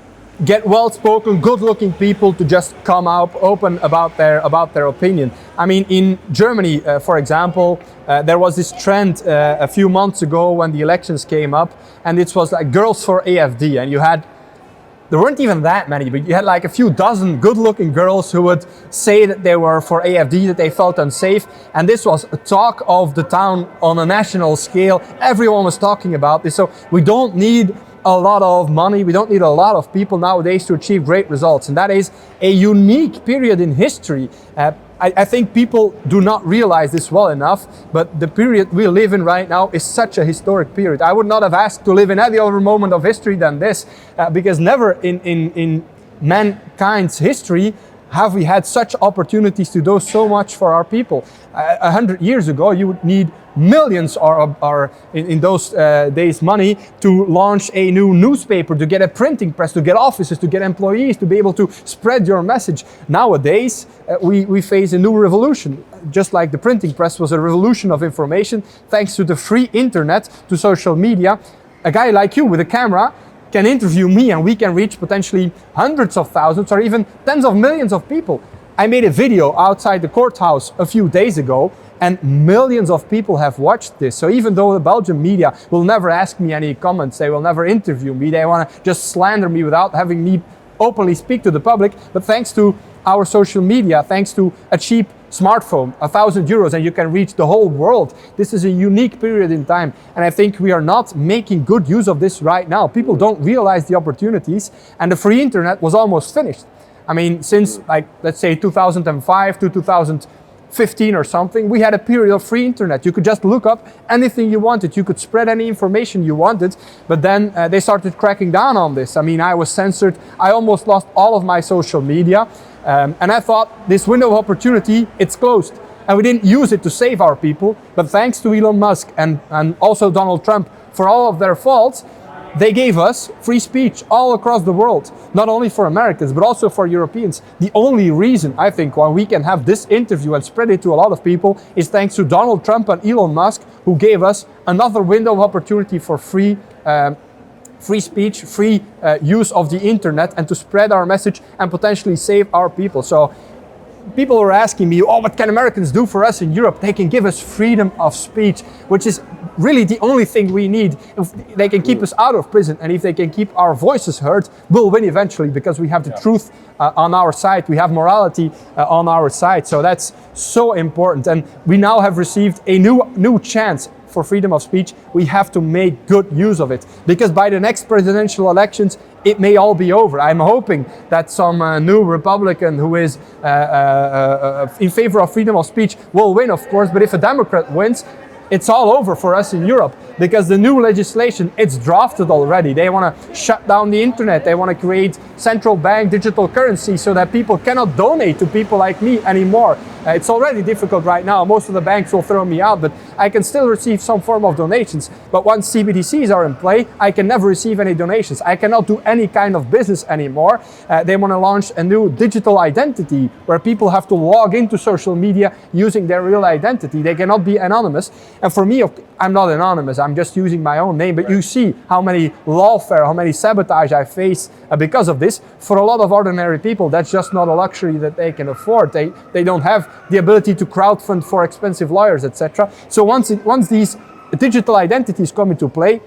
Speaker 1: Get well-spoken, good-looking people to just come out open about their opinion. I mean, in Germany, for example, there was this trend a few months ago when the elections came up, and it was like girls for AFD, and there weren't even that many, but you had like a few dozen good-looking girls who would say that they were for AFD, that they felt unsafe. And this was a talk of the town on a national scale. Everyone was talking about this. So we don't need a lot of money. We don't need a lot of people nowadays to achieve great results. And that is a unique period in history. I think people do not realize this well enough, but the period we live in right now is such a historic period. I would not have asked to live in any other moment of history than this, because never in mankind's history have we had such opportunities to do so much for our people. 100 years ago, you would need millions or in those days money to launch a new newspaper, to get a printing press, to get offices, to get employees, to be able to spread your message. Nowadays, we face a new revolution. Just like the printing press was a revolution of information, thanks to the free internet, to social media, a guy like you with a camera can interview me, and we can reach potentially hundreds of thousands or even tens of millions of people. I made a video outside the courthouse a few days ago, and millions of people have watched this. So even though the Belgian media will never ask me any comments, they will never interview me, they want to just slander me without having me openly speak to the public, but thanks to our social media, thanks to a cheap smartphone, €1,000, and you can reach the whole world. This is a unique period in time, and I think we are not making good use of this right now. People don't realize the opportunities, and the free internet was almost finished. I mean, since like, let's say 2005 to 2015 or something, we had a period of free internet. You could just look up anything you wanted. You could spread any information you wanted, but then they started cracking down on this. I mean, I was censored. I almost lost all of my social media. And I thought this window of opportunity, it's closed. And we didn't use it to save our people, but thanks to Elon Musk and also Donald Trump, for all of their faults, they gave us free speech all across the world, not only for Americans, but also for Europeans. The only reason, I think, why we can have this interview and spread it to a lot of people is thanks to Donald Trump and Elon Musk, who gave us another window of opportunity for free speech, free use of the internet, and to spread our message and potentially save our people. So people were asking me, oh, what can Americans do for us in Europe? They can give us freedom of speech, which is really the only thing we need. If they can keep us out of prison, and if they can keep our voices heard, we'll win eventually, because we have the truth on our side. We have morality on our side. So that's so important. And we now have received a new chance for freedom of speech. We have to make good use of it, because by the next presidential elections, it may all be over. I'm hoping that some new Republican who is in favor of freedom of speech will win, of course, but if a Democrat wins, it's all over for us in Europe, because the new legislation, it's drafted already. They want to shut down the internet. They want to create central bank digital currency so that people cannot donate to people like me anymore. It's already difficult right now. Most of the banks will throw me out, but I can still receive some form of donations. But once CBDCs are in play, I can never receive any donations. I cannot do any kind of business anymore. They want to launch a new digital identity where people have to log into social media using their real identity. They cannot be anonymous. And for me, I'm not anonymous. I'm just using my own name. But you see how many lawfare, how many sabotage I face because of this. For a lot of ordinary people, that's just not a luxury that they can afford. They don't have the ability to crowdfund for expensive lawyers, etc. So once these digital identities come into play,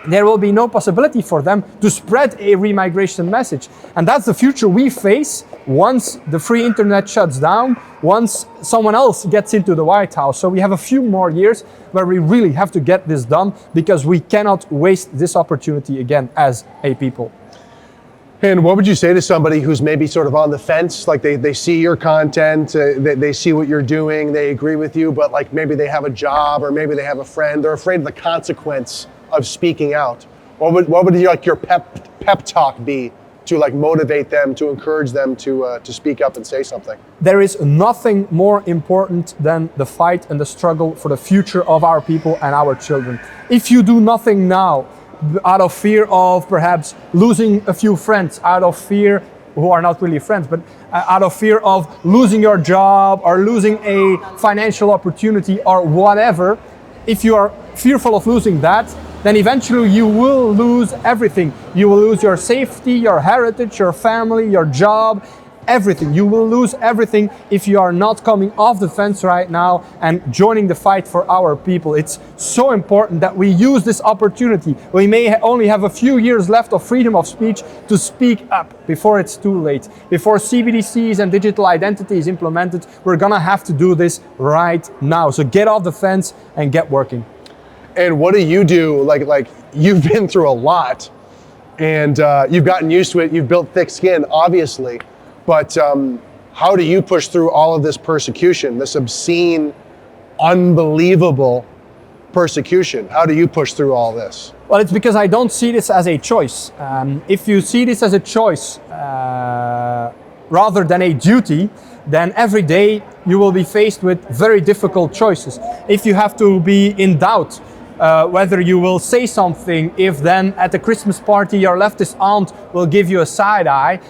Speaker 1: there will be no possibility for them to spread a remigration message. And that's the future we face once the free internet shuts down, once someone else gets into the White House. So we have a few more years where we really have to get this done, because we cannot waste this opportunity again as a people.
Speaker 2: And what would you say to somebody who's maybe sort of on the fence, like they see your content, they see what you're doing, they agree with you, but like maybe they have a job or maybe they have a friend, they're afraid of the consequence of speaking out? What would your pep talk be to like motivate them, to encourage them to speak up and say something?
Speaker 1: There is nothing more important than the fight and the struggle for the future of our people and our children. If you do nothing now, out of fear of perhaps losing a few friends, out of fear, who are not really friends, but out of fear of losing your job or losing a financial opportunity or whatever, if you are fearful of losing that, then eventually you will lose everything. You will lose your safety, your heritage, your family, your job, everything. You will lose everything if you are not coming off the fence right now and joining the fight for our people. It's so important that we use this opportunity. We may only have a few years left of freedom of speech to speak up before it's too late. Before CBDCs and digital identity is implemented, we're gonna have to do this right now. So get off the fence and get working.
Speaker 2: And what do you do? Like you've been through a lot, and you've gotten used to it. You've built thick skin, obviously. But how do you push through all of this persecution, this obscene, unbelievable persecution? How do you push through all this?
Speaker 1: Well, it's because I don't see this as a choice. If you see this as a choice rather than a duty, then every day you will be faced with very difficult choices. If you have to be in doubt whether you will say something, if then at the Christmas party your leftist aunt will give you a side eye,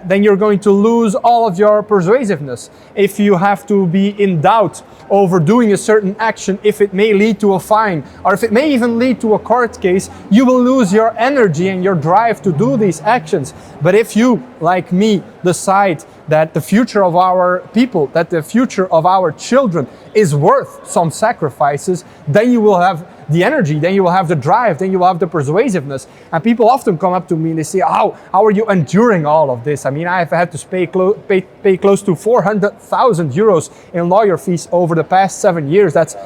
Speaker 1: then you're going to lose all of your persuasiveness. If you have to be in doubt over doing a certain action, if it may lead to a fine, or if it may even lead to a court case, you will lose your energy and your drive to do these actions. But if you, like me, decide that the future of our people, that the future of our children is worth some sacrifices, then you will have the energy, then you will have the drive, then you will have the persuasiveness. And people often come up to me and they say, how are you enduring all of this? I mean, I've had to pay close to 400,000 euros in lawyer fees over the past 7 years. That's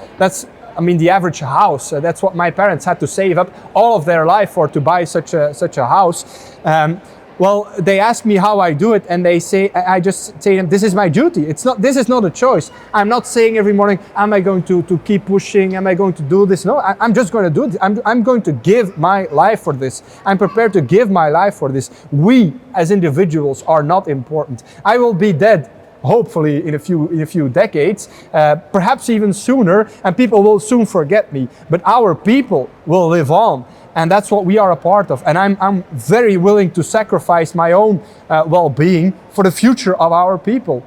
Speaker 1: I mean, the average house. That's what my parents had to save up all of their life for to buy such a house. Well, they ask me how I do it, and I just say to them, this is my duty. This is not a choice. I'm not saying every morning, am I going to keep pushing? Am I going to do this? No, I'm just going to do it. I'm going to give my life for this. I'm prepared to give my life for this. We, as individuals, are not important. I will be dead, hopefully in a few decades, perhaps even sooner, and people will soon forget me. But our people will live on. And that's what we are a part of. And I'm very willing to sacrifice my own well-being for the future of our people.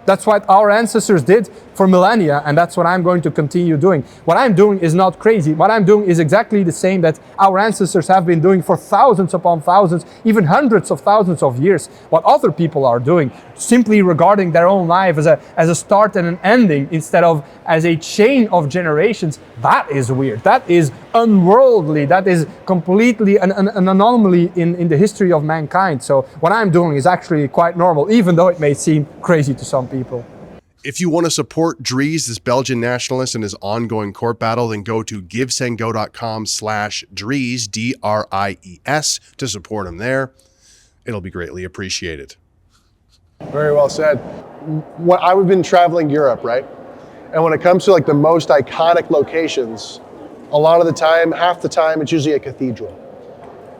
Speaker 1: That's what our ancestors did for millennia, and that's what I'm going to continue doing. What I'm doing is not crazy. What I'm doing is exactly the same that our ancestors have been doing for thousands upon thousands, even hundreds of thousands of years. What other people are doing, simply regarding their own life as a start and an ending instead of as a chain of generations, that is weird. That is unworldly. That is completely an anomaly in the history of mankind. So what I'm doing is actually quite normal, even though it may seem crazy to some people.
Speaker 2: If you want to support Dries, this Belgian nationalist, in his ongoing court battle, then go to givesendgo.com/Dries, Dries, to support him there. It'll be greatly appreciated. Very well said. I've been traveling Europe, right? And when it comes to like the most iconic locations, a lot of the time, half the time, it's usually a cathedral.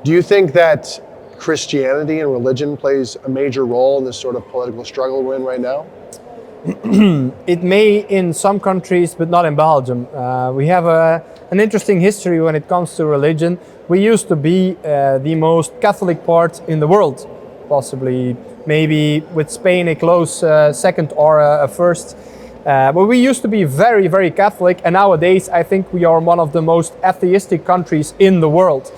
Speaker 2: Do you think that Christianity and religion plays a major role in this sort of political struggle we're in right now?
Speaker 1: It may in some countries, but not in Belgium. We have an interesting history when it comes to religion. We used to be the most Catholic part in the world, possibly, maybe with Spain a close second or a first. But we used to be very, very Catholic, and nowadays I think we are one of the most atheistic countries in the world.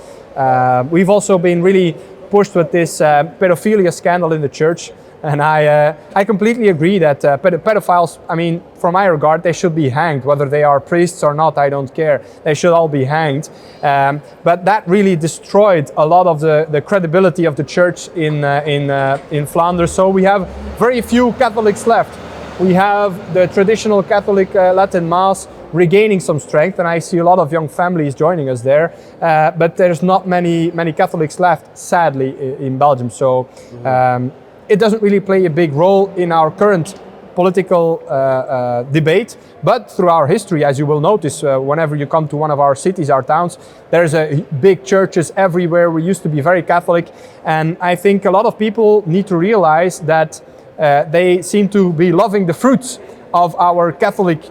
Speaker 1: We've also been really pushed with this pedophilia scandal in the church. And I completely agree that pedophiles, I mean, from my regard, they should be hanged. Whether they are priests or not, I don't care. They should all be hanged. But that really destroyed a lot of the credibility of the church in Flanders. So we have very few Catholics left. We have the traditional Catholic Latin Mass regaining some strength, and I see a lot of young families joining us there. But there's not many Catholics left, sadly, in Belgium. So. It doesn't really play a big role in our current political debate, but through our history, as you will notice, whenever you come to one of our cities, our towns, there's big churches everywhere. We used to be very Catholic, and I think a lot of people need to realize that they seem to be loving the fruits of our Catholic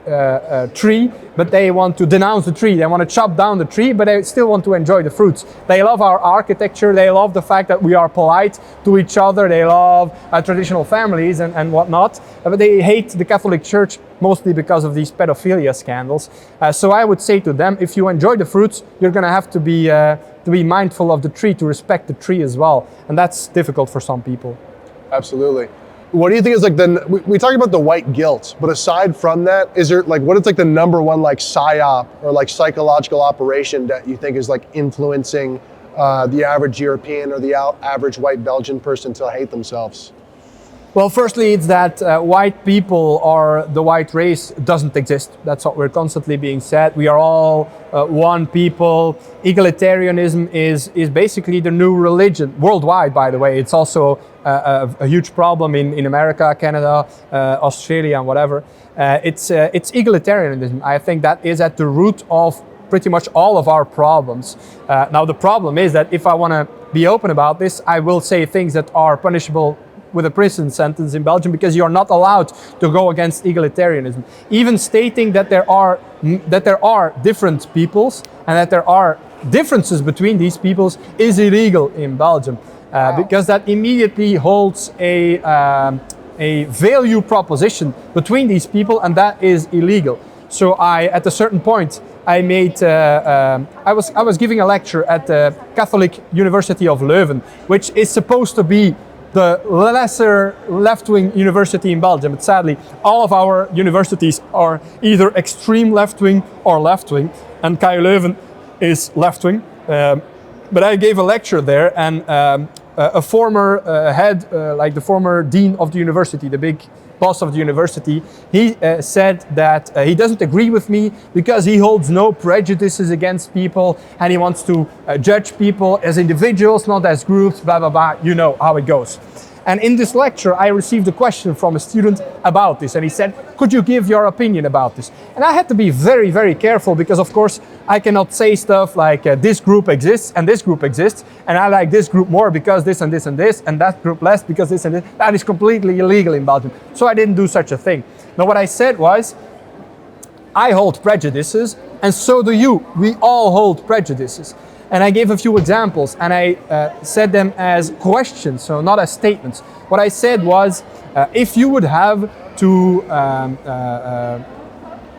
Speaker 1: tree, but they want to denounce the tree. They want to chop down the tree, but they still want to enjoy the fruits. They love our architecture. They love the fact that we are polite to each other. They love traditional families and whatnot, but they hate the Catholic Church mostly because of these pedophilia scandals. So I would say to them, if you enjoy the fruits, you're going to have to be mindful of the tree, to respect the tree as well. And that's difficult for some people.
Speaker 2: Absolutely. What do you think is like we talk about the white guilt, but aside from that, is there like, what is like the number one like psyop or like psychological operation that you think is like influencing the average European or the average white Belgian person to hate themselves?
Speaker 1: Well, firstly, it's that white people or the white race doesn't exist. That's what we're constantly being said. We are all one people. Egalitarianism is basically the new religion worldwide, by the way. It's also a huge problem in America, Canada, Australia, and whatever. It's egalitarianism. I think that is at the root of pretty much all of our problems. Now, the problem is that if I want to be open about this, I will say things that are punishable with a prison sentence in Belgium, because you are not allowed to go against egalitarianism. Even stating that there are different peoples and that there are differences between these peoples is illegal in Belgium, because that immediately holds a value proposition between these people, and that is illegal. So at a certain point, I was giving a lecture at the Catholic University of Leuven, which is supposed to be the lesser left-wing university in Belgium. But sadly, all of our universities are either extreme left-wing or left-wing, and KU Leuven is left-wing. But I gave a lecture there, and a former head, like the former dean of the university, the big boss of the university, he said that he doesn't agree with me because he holds no prejudices against people, and he wants to judge people as individuals, not as groups, blah, blah, blah. You know how it goes. And in this lecture, I received a question from a student about this, and he said, could you give your opinion about this? And I had to be very, very careful, because of course, I cannot say stuff like this group exists and this group exists, and I like this group more because this and this and this, and that group less because this and this. That is completely illegal in Belgium. So I didn't do such a thing. Now, what I said was, I hold prejudices, and so do you. We all hold prejudices. And I gave a few examples, and I said them as questions, so not as statements. What I said was, if you would have to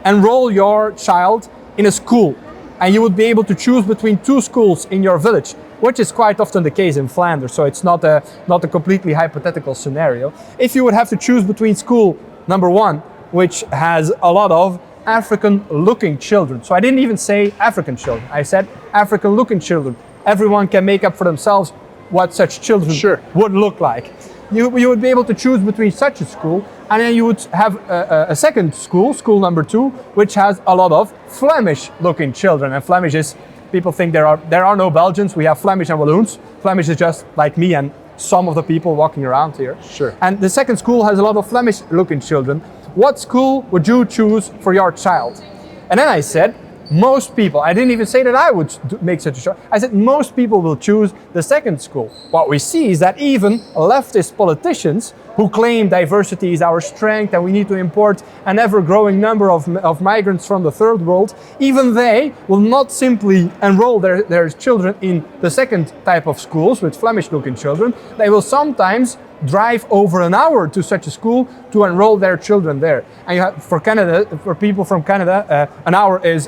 Speaker 1: enroll your child in a school, and you would be able to choose between two schools in your village, which is quite often the case in Flanders, so it's not a completely hypothetical scenario. If you would have to choose between school number one, which has a lot of African-looking children. So I didn't even say African children. I said African-looking children. Everyone can make up for themselves what such children would look like. You would be able to choose between such a school, and then you would have a second school, school number two, which has a lot of Flemish-looking children. And Flemish is, people think there are no Belgians. We have Flemish and Walloons. Flemish is just like me and some of the people walking around here.
Speaker 2: Sure.
Speaker 1: And the second school has a lot of Flemish-looking children, what school would you choose for your child? And then I said, most people, I didn't even say that I would make such a choice. I said most people will choose the second school. What we see is that even leftist politicians who claim diversity is our strength and we need to import an ever-growing number of migrants from the third world, even they will not simply enroll their children in the second type of schools with Flemish-looking children. They will sometimes drive over an hour to such a school to enroll their children there. And you have, for Canada, for people from Canada, an hour is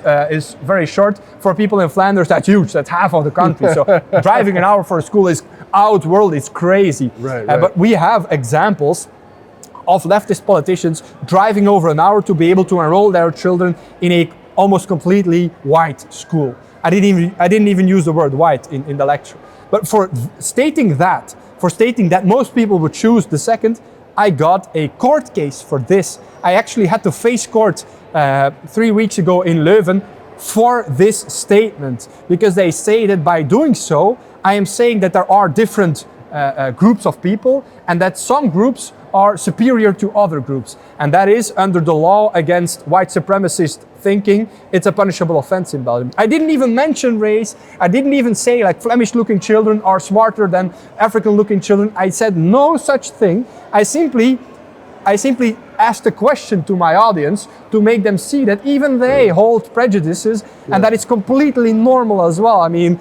Speaker 1: very short. For people in Flanders, that's huge. That's half of the country. So driving an hour for a school is outworld. It's crazy.
Speaker 2: Right.
Speaker 1: But we have examples of leftist politicians driving over an hour to be able to enroll their children in a almost completely white school. I didn't even use the word white in the lecture. But for stating that most people would choose the second, I got a court case for this. I actually had to face court 3 weeks ago in Leuven for this statement, because they say that by doing so, I am saying that there are different groups of people and that some groups are superior to other groups. And that is under the law against white supremacist thinking. It's a punishable offense in Belgium. I didn't even mention race. I didn't even say like Flemish-looking children are smarter than African-looking children. I said no such thing. I simply asked a question to my audience to make them see that even they hold prejudices and that it's completely normal as well. I mean,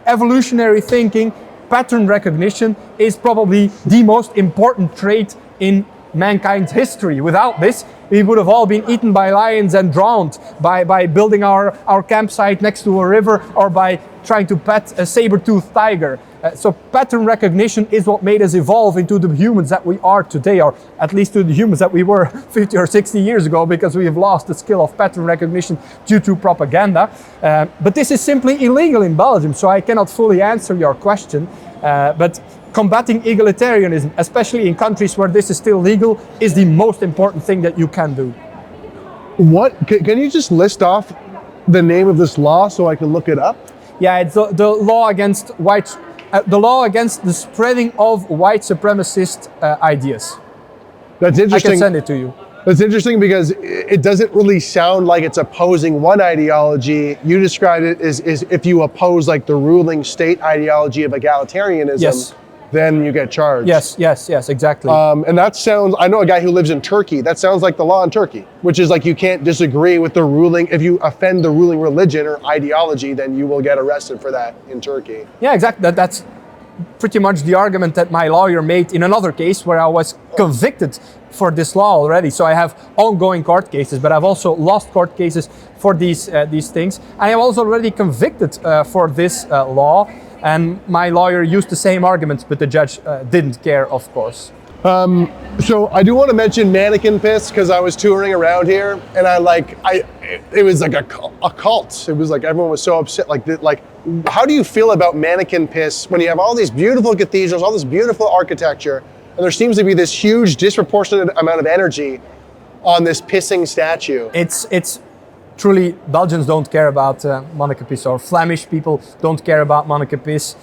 Speaker 1: evolutionary thinking, pattern recognition is probably the most important trait in mankind's history. Without this, we would have all been eaten by lions and drowned by building our campsite next to a river or by trying to pet a saber-toothed tiger. So pattern recognition is what made us evolve into the humans that we are today, or at least to the humans that we were 50 or 60 years ago, because we have lost the skill of pattern recognition due to propaganda. But this is simply illegal in Belgium, so I cannot fully answer your question. But combating egalitarianism, especially in countries where this is still legal, is the most important thing that you can do.
Speaker 2: What, can you just list off the name of this law so I can look it up?
Speaker 1: Yeah, it's the law against the spreading of white supremacist ideas.
Speaker 2: That's interesting.
Speaker 1: I can send it to you.
Speaker 2: That's interesting because it doesn't really sound like it's opposing one ideology. You described it as if you oppose like the ruling state ideology of egalitarianism,
Speaker 1: yes,
Speaker 2: then you get charged.
Speaker 1: Yes, exactly.
Speaker 2: And that sounds, I know a guy who lives in Turkey, that sounds like the law in Turkey, which is like you can't disagree with the ruling, if you offend the ruling religion or ideology, then you will get arrested for that in Turkey.
Speaker 1: Yeah, exactly. That's pretty much the argument that my lawyer made in another case where I was convicted for this law already. So I have ongoing court cases, but I've also lost court cases for these things. I am also already convicted for this law, and my lawyer used the same arguments, but the judge didn't care, of course.
Speaker 2: So I do want to mention Manneken Pis because I was touring around here, and it was like a cult. It was like everyone was so upset. Like, how do you feel about Manneken Pis when you have all these beautiful cathedrals, all this beautiful architecture, and there seems to be this huge disproportionate amount of energy on this pissing statue?
Speaker 1: It's truly, Belgians don't care about Manneken Pis, or Flemish people don't care about Manneken Pis.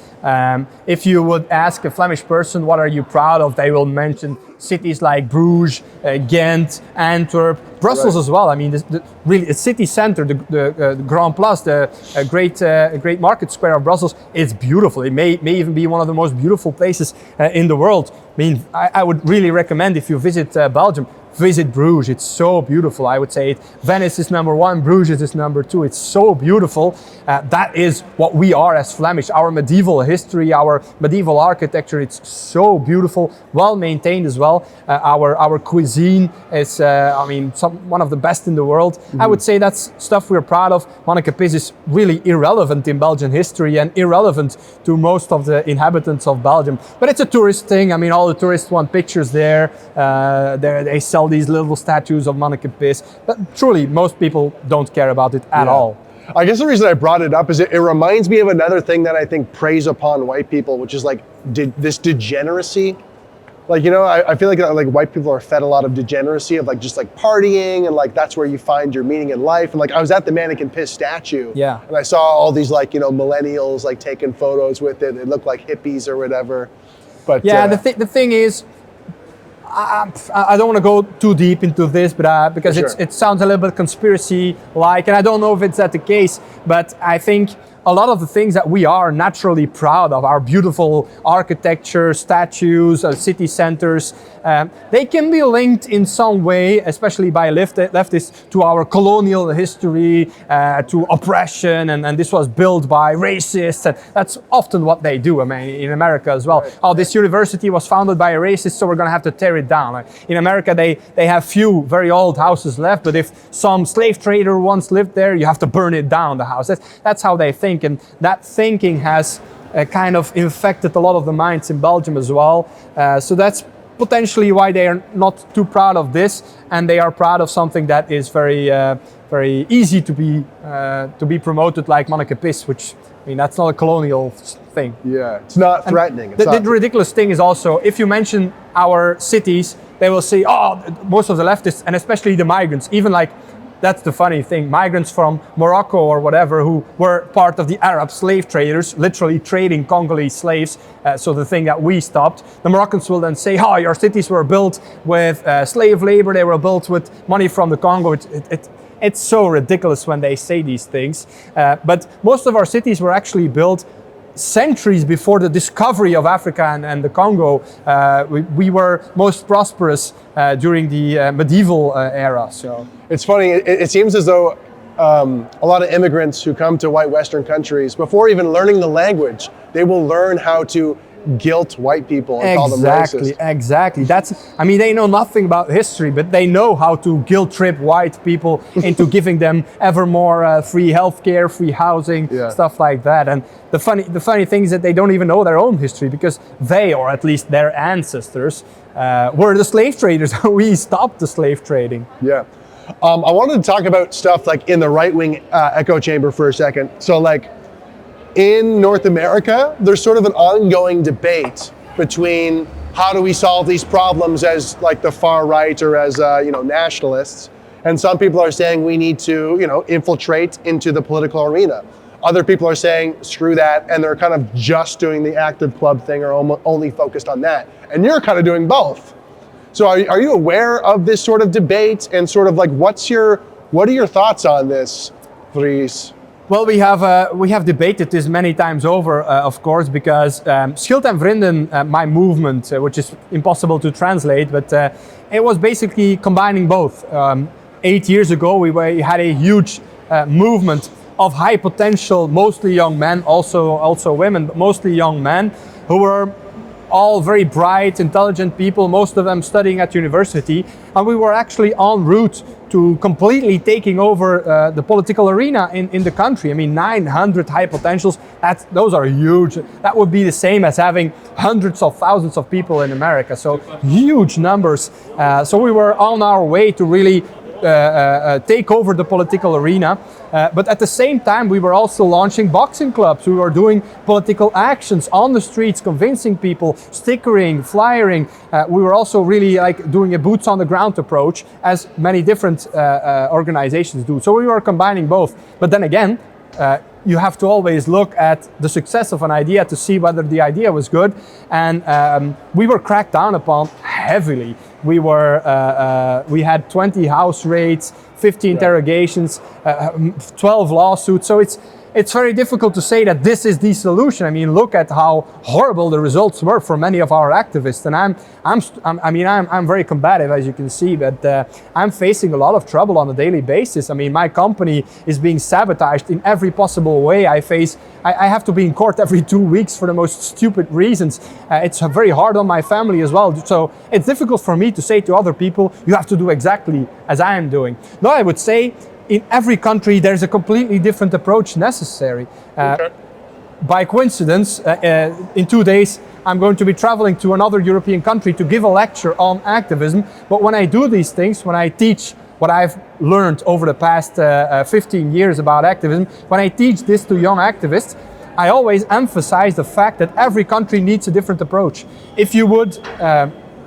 Speaker 1: If you would ask a Flemish person, what are you proud of? They will mention cities like Bruges, Ghent, Antwerp, Brussels as well. I mean, really, the city center, the Grand Place, the great market square of Brussels, it's beautiful. It may even be one of the most beautiful places in the world. I mean, I would really recommend, if you visit Belgium, visit Bruges. It's so beautiful. I would say Venice is number one, Bruges is number two. It's so beautiful. That is what we are as Flemish. Our medieval history, our medieval architecture, it's so beautiful, well maintained as well. Our cuisine is, one of the best in the world. Mm-hmm. I would say that's stuff we're proud of. Manneken Pis is really irrelevant in Belgian history and irrelevant to most of the inhabitants of Belgium. But it's a tourist thing. I mean, all the tourists want pictures there. They sell these little statues of Manneken Pis, but truly most people don't care about it at all.
Speaker 2: I guess the reason I brought it up is it reminds me of another thing that I think preys upon white people, which is like this degeneracy. Like, you know, I feel like white people are fed a lot of degeneracy of like just like partying, and like that's where you find your meaning in life. And like I was at the Manneken Pis statue, and I saw all these like, you know, millennials like taking photos with it. It looked like hippies or whatever. But
Speaker 1: yeah, the thing is, I don't want to go too deep into this, but because
Speaker 2: Sure.
Speaker 1: it sounds a little bit conspiracy-like, and I don't know if it's that the case, but I think a lot of the things that we are naturally proud of, our beautiful architecture, statues, city centers, they can be linked in some way, especially by leftists, to our colonial history, to oppression, and this was built by racists, and that's often what they do. I mean, in America as well. Right. Oh, this university was founded by a racist, so we're going to have to tear it down. Like, in America, they have few very old houses left, but if some slave trader once lived there, you have to burn it down, the house. That's how they think, and that thinking has kind of infected a lot of the minds in Belgium as well. So that's potentially why they are not too proud of this, and they are proud of something that is very easy to be promoted, like Manneken Pis, which, I mean, that's not a colonial thing.
Speaker 2: Yeah, it's not threatening.
Speaker 1: The ridiculous thing is also, if you mention our cities, they will say, oh, most of the leftists, and especially the migrants, even like, that's the funny thing, migrants from Morocco or whatever, who were part of the Arab slave traders, literally trading Congolese slaves, so the thing that we stopped. The Moroccans will then say, oh, your cities were built with slave labor, they were built with money from the Congo. It's so ridiculous when they say these things. But most of our cities were actually built centuries before the discovery of Africa and the Congo. We were most prosperous during the medieval era. So
Speaker 2: it's funny, it seems as though a lot of immigrants who come to white Western countries, before even learning the language, they will learn how to guilt white people and call them racist.
Speaker 1: Exactly. I mean, they know nothing about history, but they know how to guilt trip white people into giving them ever more free healthcare, free housing, stuff like that. And the funny thing is that they don't even know their own history, because they, or at least their ancestors, were the slave traders. We stopped the slave trading.
Speaker 2: Yeah. I wanted to talk about stuff like in the right-wing echo chamber for a second. So like, in North America, there's sort of an ongoing debate between how do we solve these problems as like the far right or as nationalists, and some people are saying we need to infiltrate into the political arena. Other people are saying screw that, and they're kind of just doing the active club thing or only focused on that. And you're kind of doing both. So are you aware of this sort of debate, and sort of like what are your thoughts on this, Dries?
Speaker 1: Well, we have debated this many times over, of course, because Schild en Vrienden, my movement, which is impossible to translate, but it was basically combining both. 8 years ago, we had a huge movement of high potential, mostly young men, also women, but mostly young men, who were all very bright, intelligent people, most of them studying at university, and we were actually en route to completely taking over the political arena in the country. I mean, 900 high potentials, those are huge. That would be the same as having hundreds of thousands of people in America, so huge numbers. So we were on our way to really take over the political arena, but at the same time we were also launching boxing clubs. We were doing political actions on the streets, convincing people, stickering, flyering. We were also really like doing a boots on the ground approach, as many different organizations do. So we were combining both. But then again, you have to always look at the success of an idea to see whether the idea was good, and we were cracked down upon heavily. We had 20 house raids, 50 interrogations, 12 lawsuits. So it's very difficult to say that this is the solution. I mean, look at how horrible the results were for many of our activists. And I'm very combative, as you can see, but I'm facing a lot of trouble on a daily basis. I mean, my company is being sabotaged in every possible way. I have to be in court every 2 weeks for the most stupid reasons. It's very hard on my family as well. So it's difficult for me to say to other people, you have to do exactly as I am doing. No, I would say, in every country, there's a completely different approach necessary. Okay. By coincidence, in 2 days, I'm going to be traveling to another European country to give a lecture on activism. But when I do these things, when I teach what I've learned over the past 15 years about activism, when I teach this to young activists, I always emphasize the fact that every country needs a different approach. If you would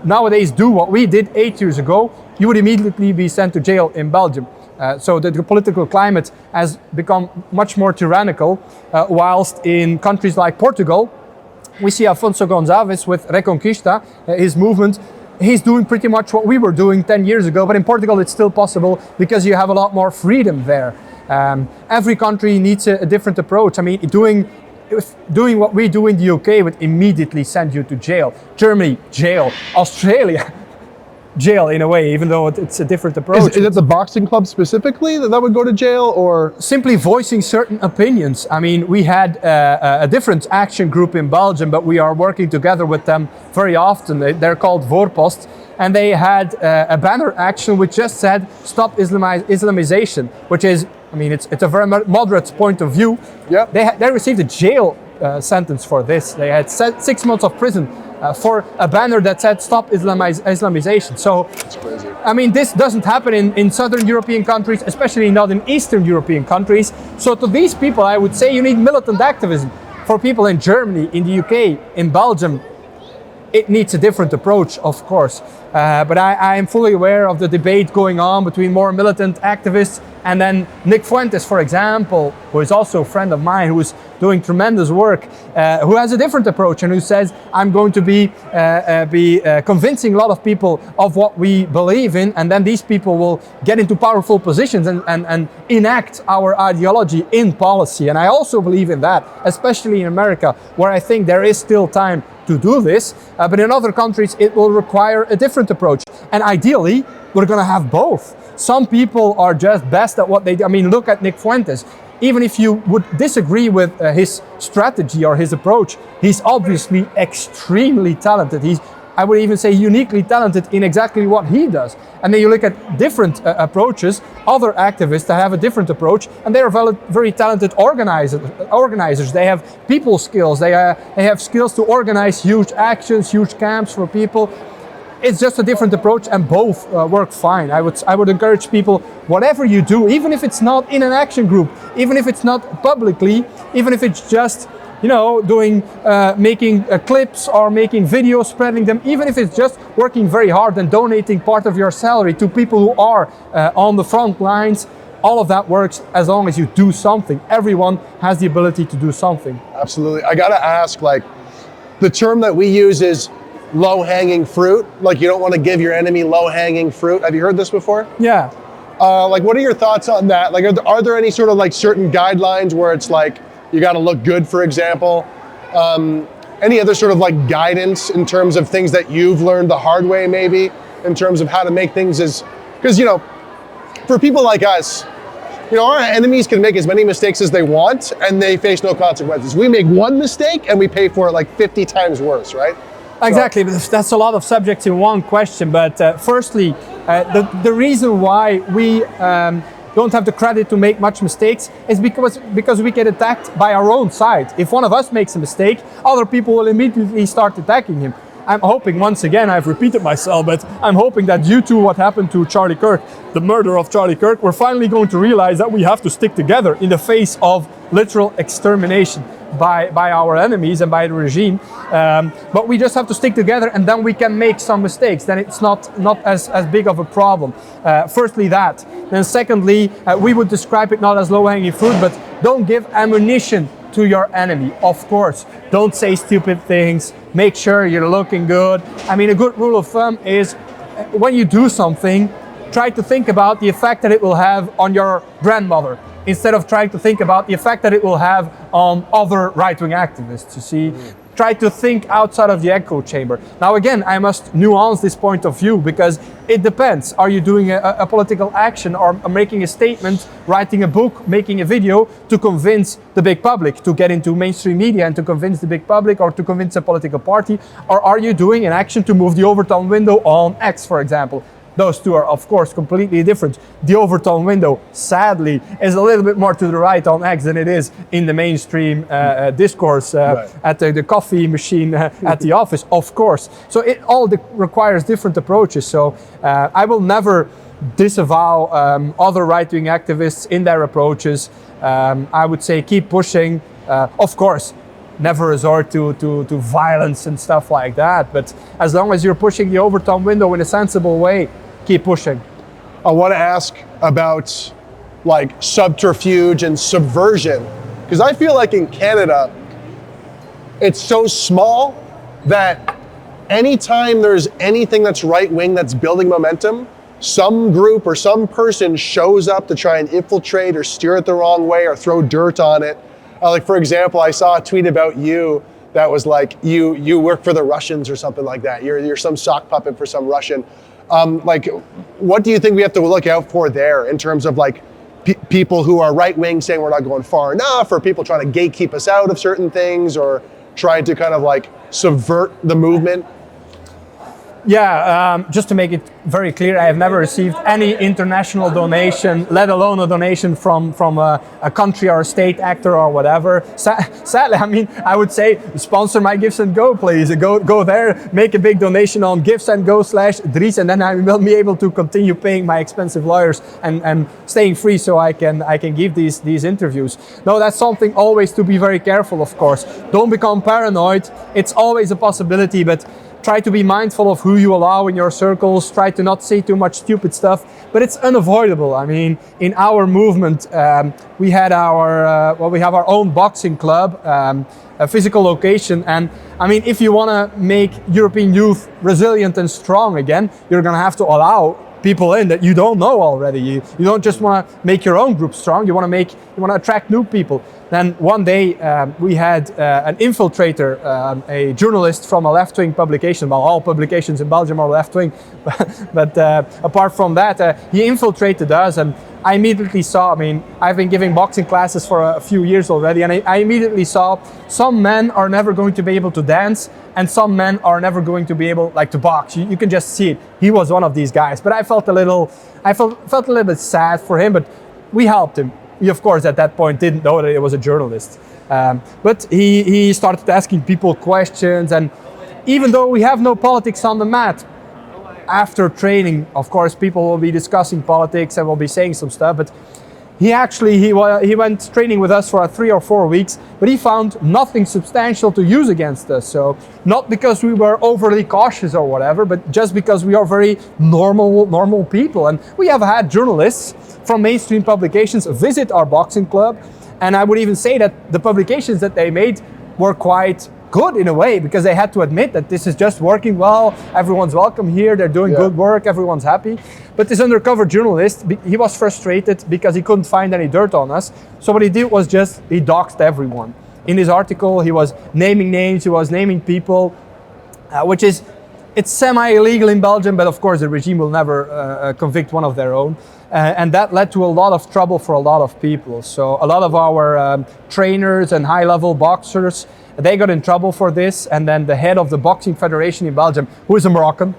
Speaker 1: nowadays do what we did 8 years ago, you would immediately be sent to jail in Belgium. So the political climate has become much more tyrannical, whilst in countries like Portugal, we see Afonso Gonçalves with Reconquista, his movement, he's doing pretty much what we were doing 10 years ago, but in Portugal it's still possible because you have a lot more freedom there. Every country needs a different approach. I mean, doing what we do in the UK would immediately send you to jail. Germany, jail. Australia, jail in a way, even though it's a different approach.
Speaker 3: Is it the boxing club specifically that would go to jail, or?
Speaker 1: Simply voicing certain opinions. I mean, we had a different action group in Belgium, but we are working together with them very often. They're called Voorpost, and they had a banner action which just said, "Stop Islamization," which is, I mean, it's a very moderate point of view.
Speaker 3: Yeah.
Speaker 1: They received a jail sentence for this. They had 6 months of prison for a banner that said "Stop Islamization." So,
Speaker 3: That's crazy.
Speaker 1: I mean, this doesn't happen in Southern European countries, especially not in Eastern European countries. So to these people, I would say you need militant activism. For people in Germany, in the UK, in Belgium, it needs a different approach, of course. But I am fully aware of the debate going on between more militant activists and then Nick Fuentes, for example, who is also a friend of mine, who is doing tremendous work, who has a different approach and who says, I'm going to be convincing a lot of people of what we believe in, and then these people will get into powerful positions and enact our ideology in policy. And I also believe in that, especially in America, where I think there is still time to do this, but in other countries it will require a different approach. And ideally, we're going to have both. Some people are just best at what they do. I mean, look at Nick Fuentes. Even if you would disagree with his strategy or his approach, he's obviously extremely talented. He's, I would even say, uniquely talented in exactly what he does. And then you look at different approaches, other activists that have a different approach, and they are very talented organizers. They have people skills. They have skills to organize huge actions, huge camps for people. It's just a different approach, and both work fine. I would encourage people, whatever you do, even if it's not in an action group, even if it's not publicly, even if it's just, you know, doing, making clips or making videos, spreading them, even if it's just working very hard and donating part of your salary to people who are on the front lines, all of that works as long as you do something. Everyone has the ability to do something.
Speaker 3: Absolutely. I gotta ask, like, the term that we use is low-hanging fruit. Like, you don't want to give your enemy low-hanging fruit. Have you heard this before?
Speaker 1: Yeah.
Speaker 3: Like, what are your thoughts on that? Like, are there any sort of like certain guidelines where it's like, you got to look good, for example? Any other sort of like guidance in terms of things that you've learned the hard way, maybe, in terms of how to make things as, because, you know, for people like us, you know, our enemies can make as many mistakes as they want and they face no consequences. We make one mistake and we pay for it like 50 times worse, right?
Speaker 1: Exactly, but that's a lot of subjects in one question. But firstly, the reason why we don't have the credit to make much mistakes is because we get attacked by our own side. If one of us makes a mistake, other people will immediately start attacking him. I'm hoping, once again, I've repeated myself, but I'm hoping that due to what happened to Charlie Kirk, the murder of Charlie Kirk, we're finally going to realize that we have to stick together in the face of literal extermination by our enemies and by the regime. But we just have to stick together, and then we can make some mistakes. Then it's not as big of a problem. Firstly, that. Then secondly, we would describe it not as low-hanging fruit, but don't give ammunition to your enemy. Of course, don't say stupid things. Make sure you're looking good. I mean, a good rule of thumb is when you do something, try to think about the effect that it will have on your grandmother, instead of trying to think about the effect that it will have on other right-wing activists, you see. Try to think outside of the echo chamber. Now again, I must nuance this point of view because it depends. Are you doing a political action or making a statement, writing a book, making a video to convince the big public, to get into mainstream media and to convince the big public or to convince a political party? Or are you doing an action to move the Overton window on X, for example? Those two are, of course, completely different. The Overton window, sadly, is a little bit more to the right on X than it is in the mainstream discourse right. At the coffee machine at the office, of course. So it all requires different approaches. So I will never disavow other right-wing activists in their approaches. I would say keep pushing. Of course, never resort to violence and stuff like that. But as long as you're pushing the Overton window in a sensible way, keep pushing.
Speaker 3: I want to ask about like subterfuge and subversion, because I feel like in Canada, it's so small that anytime there's anything that's right-wing that's building momentum, some group or some person shows up to try and infiltrate or steer it the wrong way or throw dirt on it. Like, for example, I saw a tweet about you that was like, you work for the Russians or something like that. You're some sock puppet for some Russian. Like, what do you think we have to look out for there in terms of like people who are right-wing saying we're not going far enough, or people trying to gatekeep us out of certain things, or trying to kind of like subvert the movement?
Speaker 1: Yeah, just to make it very clear, I have never received any international donation, let alone a donation from a country or a state actor or whatever. Sadly, I mean, I would say sponsor my givesendgo, please. Go there, make a big donation on givesendgo/Dries, and then I will be able to continue paying my expensive lawyers and staying free, so I can give these interviews. No, that's something always to be very careful, of course. Don't become paranoid. It's always a possibility, but try to be mindful of who you allow in your circles. Try to not say too much stupid stuff, but it's unavoidable. I mean, in our movement, we have our own boxing club, a physical location, and I mean, if you want to make European youth resilient and strong again, you're going to have to allow people in that you don't know already. You don't just want to make your own group strong. You want to attract new people. Then one day we had an infiltrator, a journalist from a left-wing publication. Well, all publications in Belgium are left-wing, but apart from that, he infiltrated us, and I immediately saw, I mean, I've been giving boxing classes for a few years already, and I immediately saw some men are never going to be able to dance, and some men are never going to be able, like, to box. You can just see it. He was one of these guys, but I felt a little bit sad for him, but we helped him. He, of course, at that point didn't know that it was a journalist. But he started asking people questions, and even though we have no politics on the mat, after training, of course, people will be discussing politics and will be saying some stuff, but he went training with us for 3 or 4 weeks, but he found nothing substantial to use against us. So not because we were overly cautious or whatever, but just because we are very normal people. And we have had journalists from mainstream publications visit our boxing club, and I would even say that the publications that they made were quite good in a way, because they had to admit that this is just working well, everyone's welcome here, they're doing good work, everyone's happy. But this undercover journalist, he was frustrated because he couldn't find any dirt on us. So what he did was he doxed everyone. In his article, he was naming names, he was naming people, it's semi-illegal in Belgium, but of course the regime will never convict one of their own. And that led to a lot of trouble for a lot of people. So a lot of our trainers and high-level boxers, they got in trouble for this. And then the head of the boxing federation in Belgium, who is a Moroccan,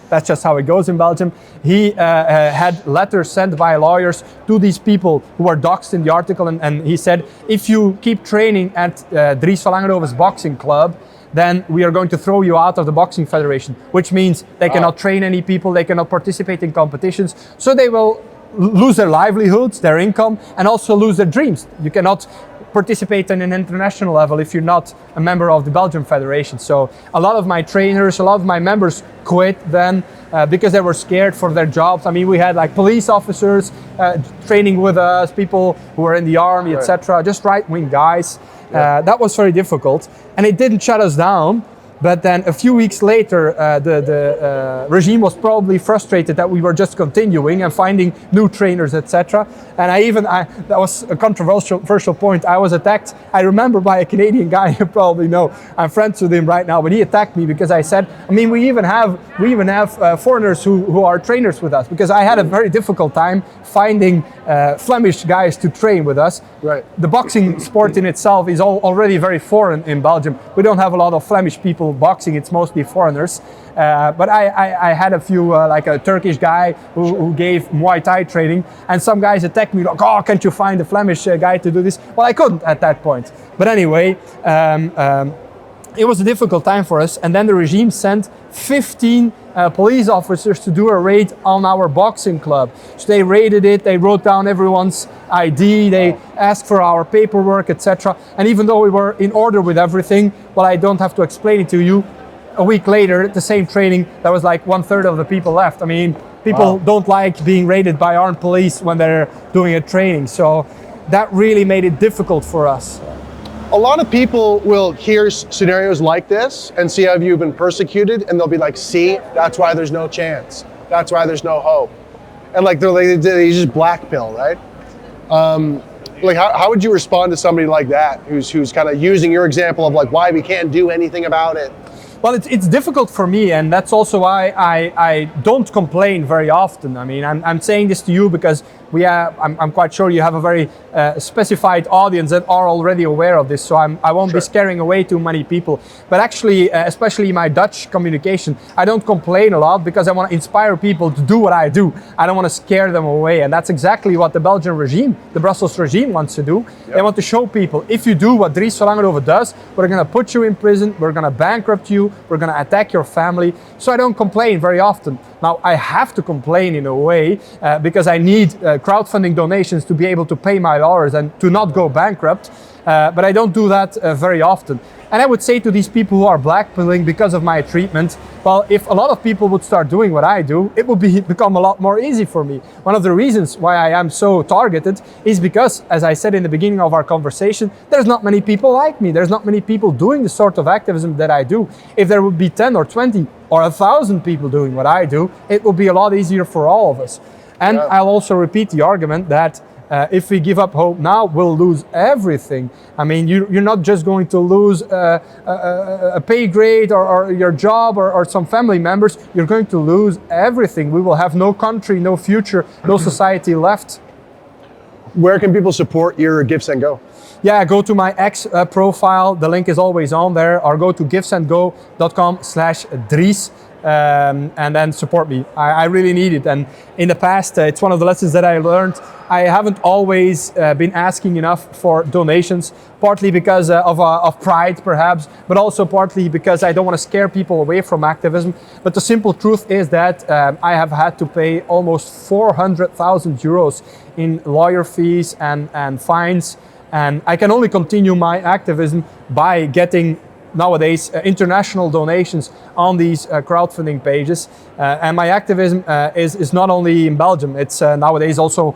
Speaker 1: that's just how it goes in Belgium, he had letters sent by lawyers to these people who were doxed in the article, and he said, if you keep training at Dries van Langenhove's boxing club, then we are going to throw you out of the boxing federation, which means they cannot train any people, they cannot participate in competitions, so they will lose their livelihoods, their income, and also lose their dreams. You cannot participate in an international level if you're not a member of the Belgian Federation. So a lot of my trainers, a lot of my members quit then because they were scared for their jobs. I mean, we had like police officers training with us, people who were in the army, etc., just right-wing guys. That was very difficult, and it didn't shut us down. But then a few weeks later, the regime was probably frustrated that we were just continuing and finding new trainers, etc. And that was a controversial point. I was attacked, I remember, by a Canadian guy, you probably know. I'm friends with him right now, but he attacked me because I said, I mean, we even have foreigners who are trainers with us, because I had a very difficult time finding Flemish guys to train with us.
Speaker 3: Right.
Speaker 1: The boxing sport in itself is already very foreign in Belgium. We don't have a lot of Flemish people boxing, it's mostly foreigners. But I had a few, like a Turkish guy who gave Muay Thai training, and some guys attacked me like, oh, can't you find a Flemish guy to do this? Well, I couldn't at that point. But anyway, it was a difficult time for us, and then the regime sent 15 police officers to do a raid on our boxing club. So they raided it, they wrote down everyone's ID, they asked for our paperwork, etc. And even though we were in order with everything, well, I don't have to explain it to you, a week later, the same training, there was like 1/3 of the people left. I mean, people don't like being raided by armed police when they're doing a training. So that really made it difficult for us.
Speaker 3: a lot of people will hear scenarios like this and see how you've been persecuted, and they'll be like, see, that's why there's no chance. That's why there's no hope. And like they just black pill, right? Like how would you respond to somebody like that who's kind of using your example of like why we can't do anything about it?
Speaker 1: Well, it's difficult for me, and that's also why I don't complain very often. I mean, I'm saying this to you because I'm quite sure you have a very specified audience that are already aware of this, so I won't be scaring away too many people. But actually, especially my Dutch communication, I don't complain a lot because I want to inspire people to do what I do. I don't want to scare them away, and that's exactly what the Belgian regime, the Brussels regime wants to do. Yep. They want to show people, if you do what Dries van Langenhove does, we're going to put you in prison, we're going to bankrupt you, we're going to attack your family. So I don't complain very often. Now, I have to complain in a way because I need crowdfunding donations to be able to pay my lawyers and to not go bankrupt. But I don't do that very often. And I would say to these people who are blackpilling because of my treatment, well, if a lot of people would start doing what I do, it would become a lot more easy for me. One of the reasons why I am so targeted is because, as I said in the beginning of our conversation, there's not many people like me. There's not many people doing the sort of activism that I do. If there would be 10 or 20 or 1,000 people doing what I do, it would be a lot easier for all of us. And I'll also repeat the argument that if we give up hope now, we'll lose everything. I mean, you're not just going to lose a pay grade or your job or some family members. You're going to lose everything. We will have no country, no future, no society left.
Speaker 3: Where can people support your givesendgo?
Speaker 1: Yeah, go to my X profile. The link is always on there, or go to givesendgo.com/Dries. And then support me. I really need it. And in the past, it's one of the lessons that I learned. I haven't always been asking enough for donations, partly because of pride perhaps, but also partly because I don't want to scare people away from activism. But the simple truth is that I have had to pay almost 400,000 euros in lawyer fees and fines. And I can only continue my activism by getting nowadays international donations on these crowdfunding pages, and my activism is not only in Belgium, it's nowadays also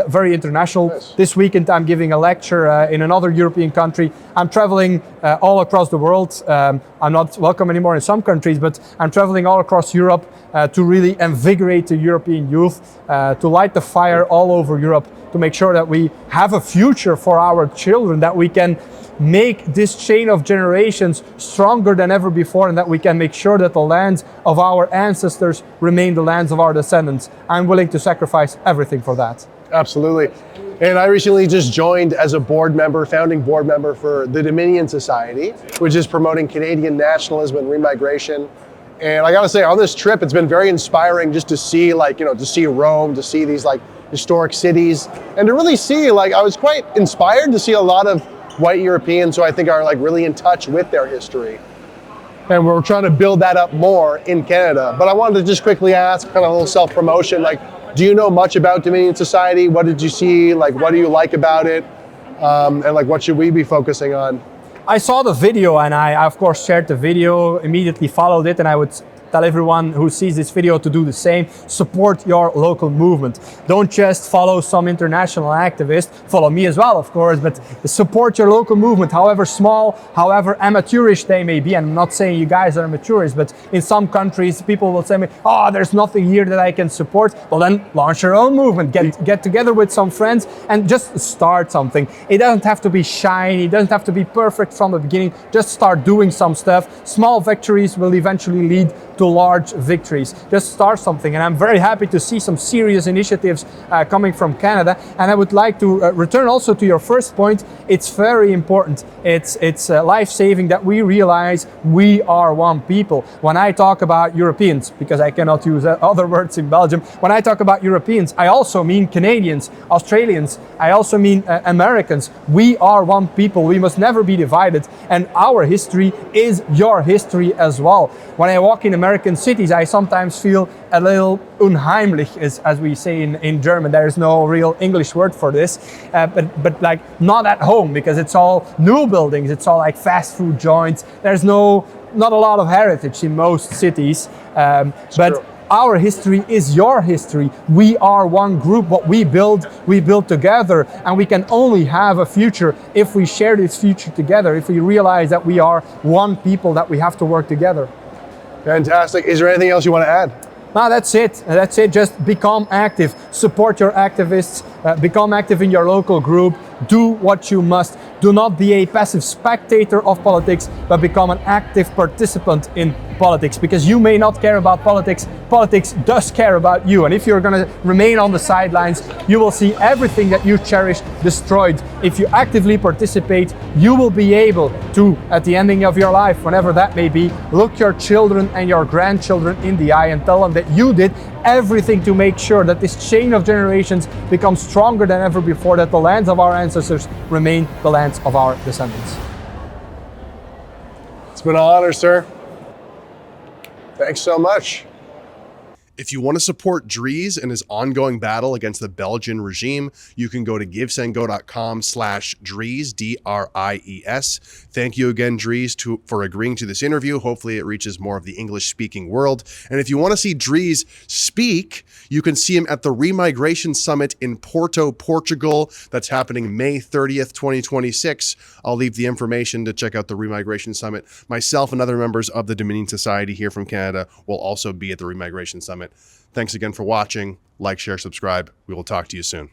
Speaker 1: very international. Yes. This weekend I'm giving a lecture in another European country. I'm traveling all across the world. I'm not welcome anymore in some countries, but I'm traveling all across Europe to really invigorate the European youth, to light the fire all over Europe, to make sure that we have a future for our children, that we can make this chain of generations stronger than ever before, and that we can make sure that the lands of our ancestors remain the lands of our descendants. I'm willing to sacrifice everything for that.
Speaker 3: Absolutely. And I recently just joined as a founding board member for the Dominion Society, which is promoting Canadian nationalism and remigration. And I gotta say, on this trip, it's been very inspiring just to see, to see Rome, to see these historic cities, and to really see, I was quite inspired to see a lot of white Europeans who I think are really in touch with their history. And we're trying to build that up more in Canada. But I wanted to just quickly ask, kind of a little self-promotion, do you know much about Dominion Society? What did you see? What do you like about it? And what should we be focusing on?
Speaker 1: I saw the video, and I of course shared the video, immediately followed it, and I would tell everyone who sees this video to do the same. Support your local movement. Don't just follow some international activist. Follow me as well, of course, but support your local movement, however small, however amateurish they may be. And I'm not saying you guys are amateurish, but in some countries, people will say, oh, there's nothing here that I can support. Well, then launch your own movement. Get together with some friends and just start something. It doesn't have to be shiny. It doesn't have to be perfect from the beginning. Just start doing some stuff. Small victories will eventually lead to large victories. Just start something, and I'm very happy to see some serious initiatives coming from Canada. And I would like to return also to your first point. It's very important. It's life-saving that we realize we are one people. When I talk about Europeans, because I cannot use other words in Belgium, when I talk about Europeans, I also mean Canadians, Australians, I also mean Americans. We are one people. We must never be divided, and our history is your history as well. When I walk in American cities, I sometimes feel a little unheimlich, as we say in German. There is no real English word for this, but not at home, because it's all new buildings. It's all fast food joints. There's not a lot of heritage in most cities, but Our history is your history. We are one group. What we build together, and we can only have a future if we share this future together, if we realize that we are one people, that we have to work together.
Speaker 3: Fantastic. Is there anything else you want to add?
Speaker 1: No, that's it. That's it. Just become active. Support your activists. Become active in your local group. Do what you must. Do not be a passive spectator of politics, but become an active participant in politics. Because you may not care about politics, politics does care about you. And if you're going to remain on the sidelines, you will see everything that you cherish destroyed. If you actively participate, you will be able to, at the ending of your life, whenever that may be, look your children and your grandchildren in the eye and tell them that you did everything to make sure that this chain of generations becomes stronger than ever before, that the lands of our ancestors remain the lands of our descendants.
Speaker 3: It's been an honor, sir. Thanks so much.
Speaker 2: If you want to support Dries in his ongoing battle against the Belgian regime, you can go to givesendgo.com/Dries, D-R-I-E-S. Thank you again, Dries, for agreeing to this interview. Hopefully it reaches more of the English-speaking world. And if you want to see Dries speak, you can see him at the Remigration Summit in Porto, Portugal. That's happening May 30th, 2026. I'll leave the information to check out the Remigration Summit. Myself and other members of the Dominion Society here from Canada will also be at the Remigration Summit. Thanks again for watching. Like, share, subscribe. We will talk to you soon.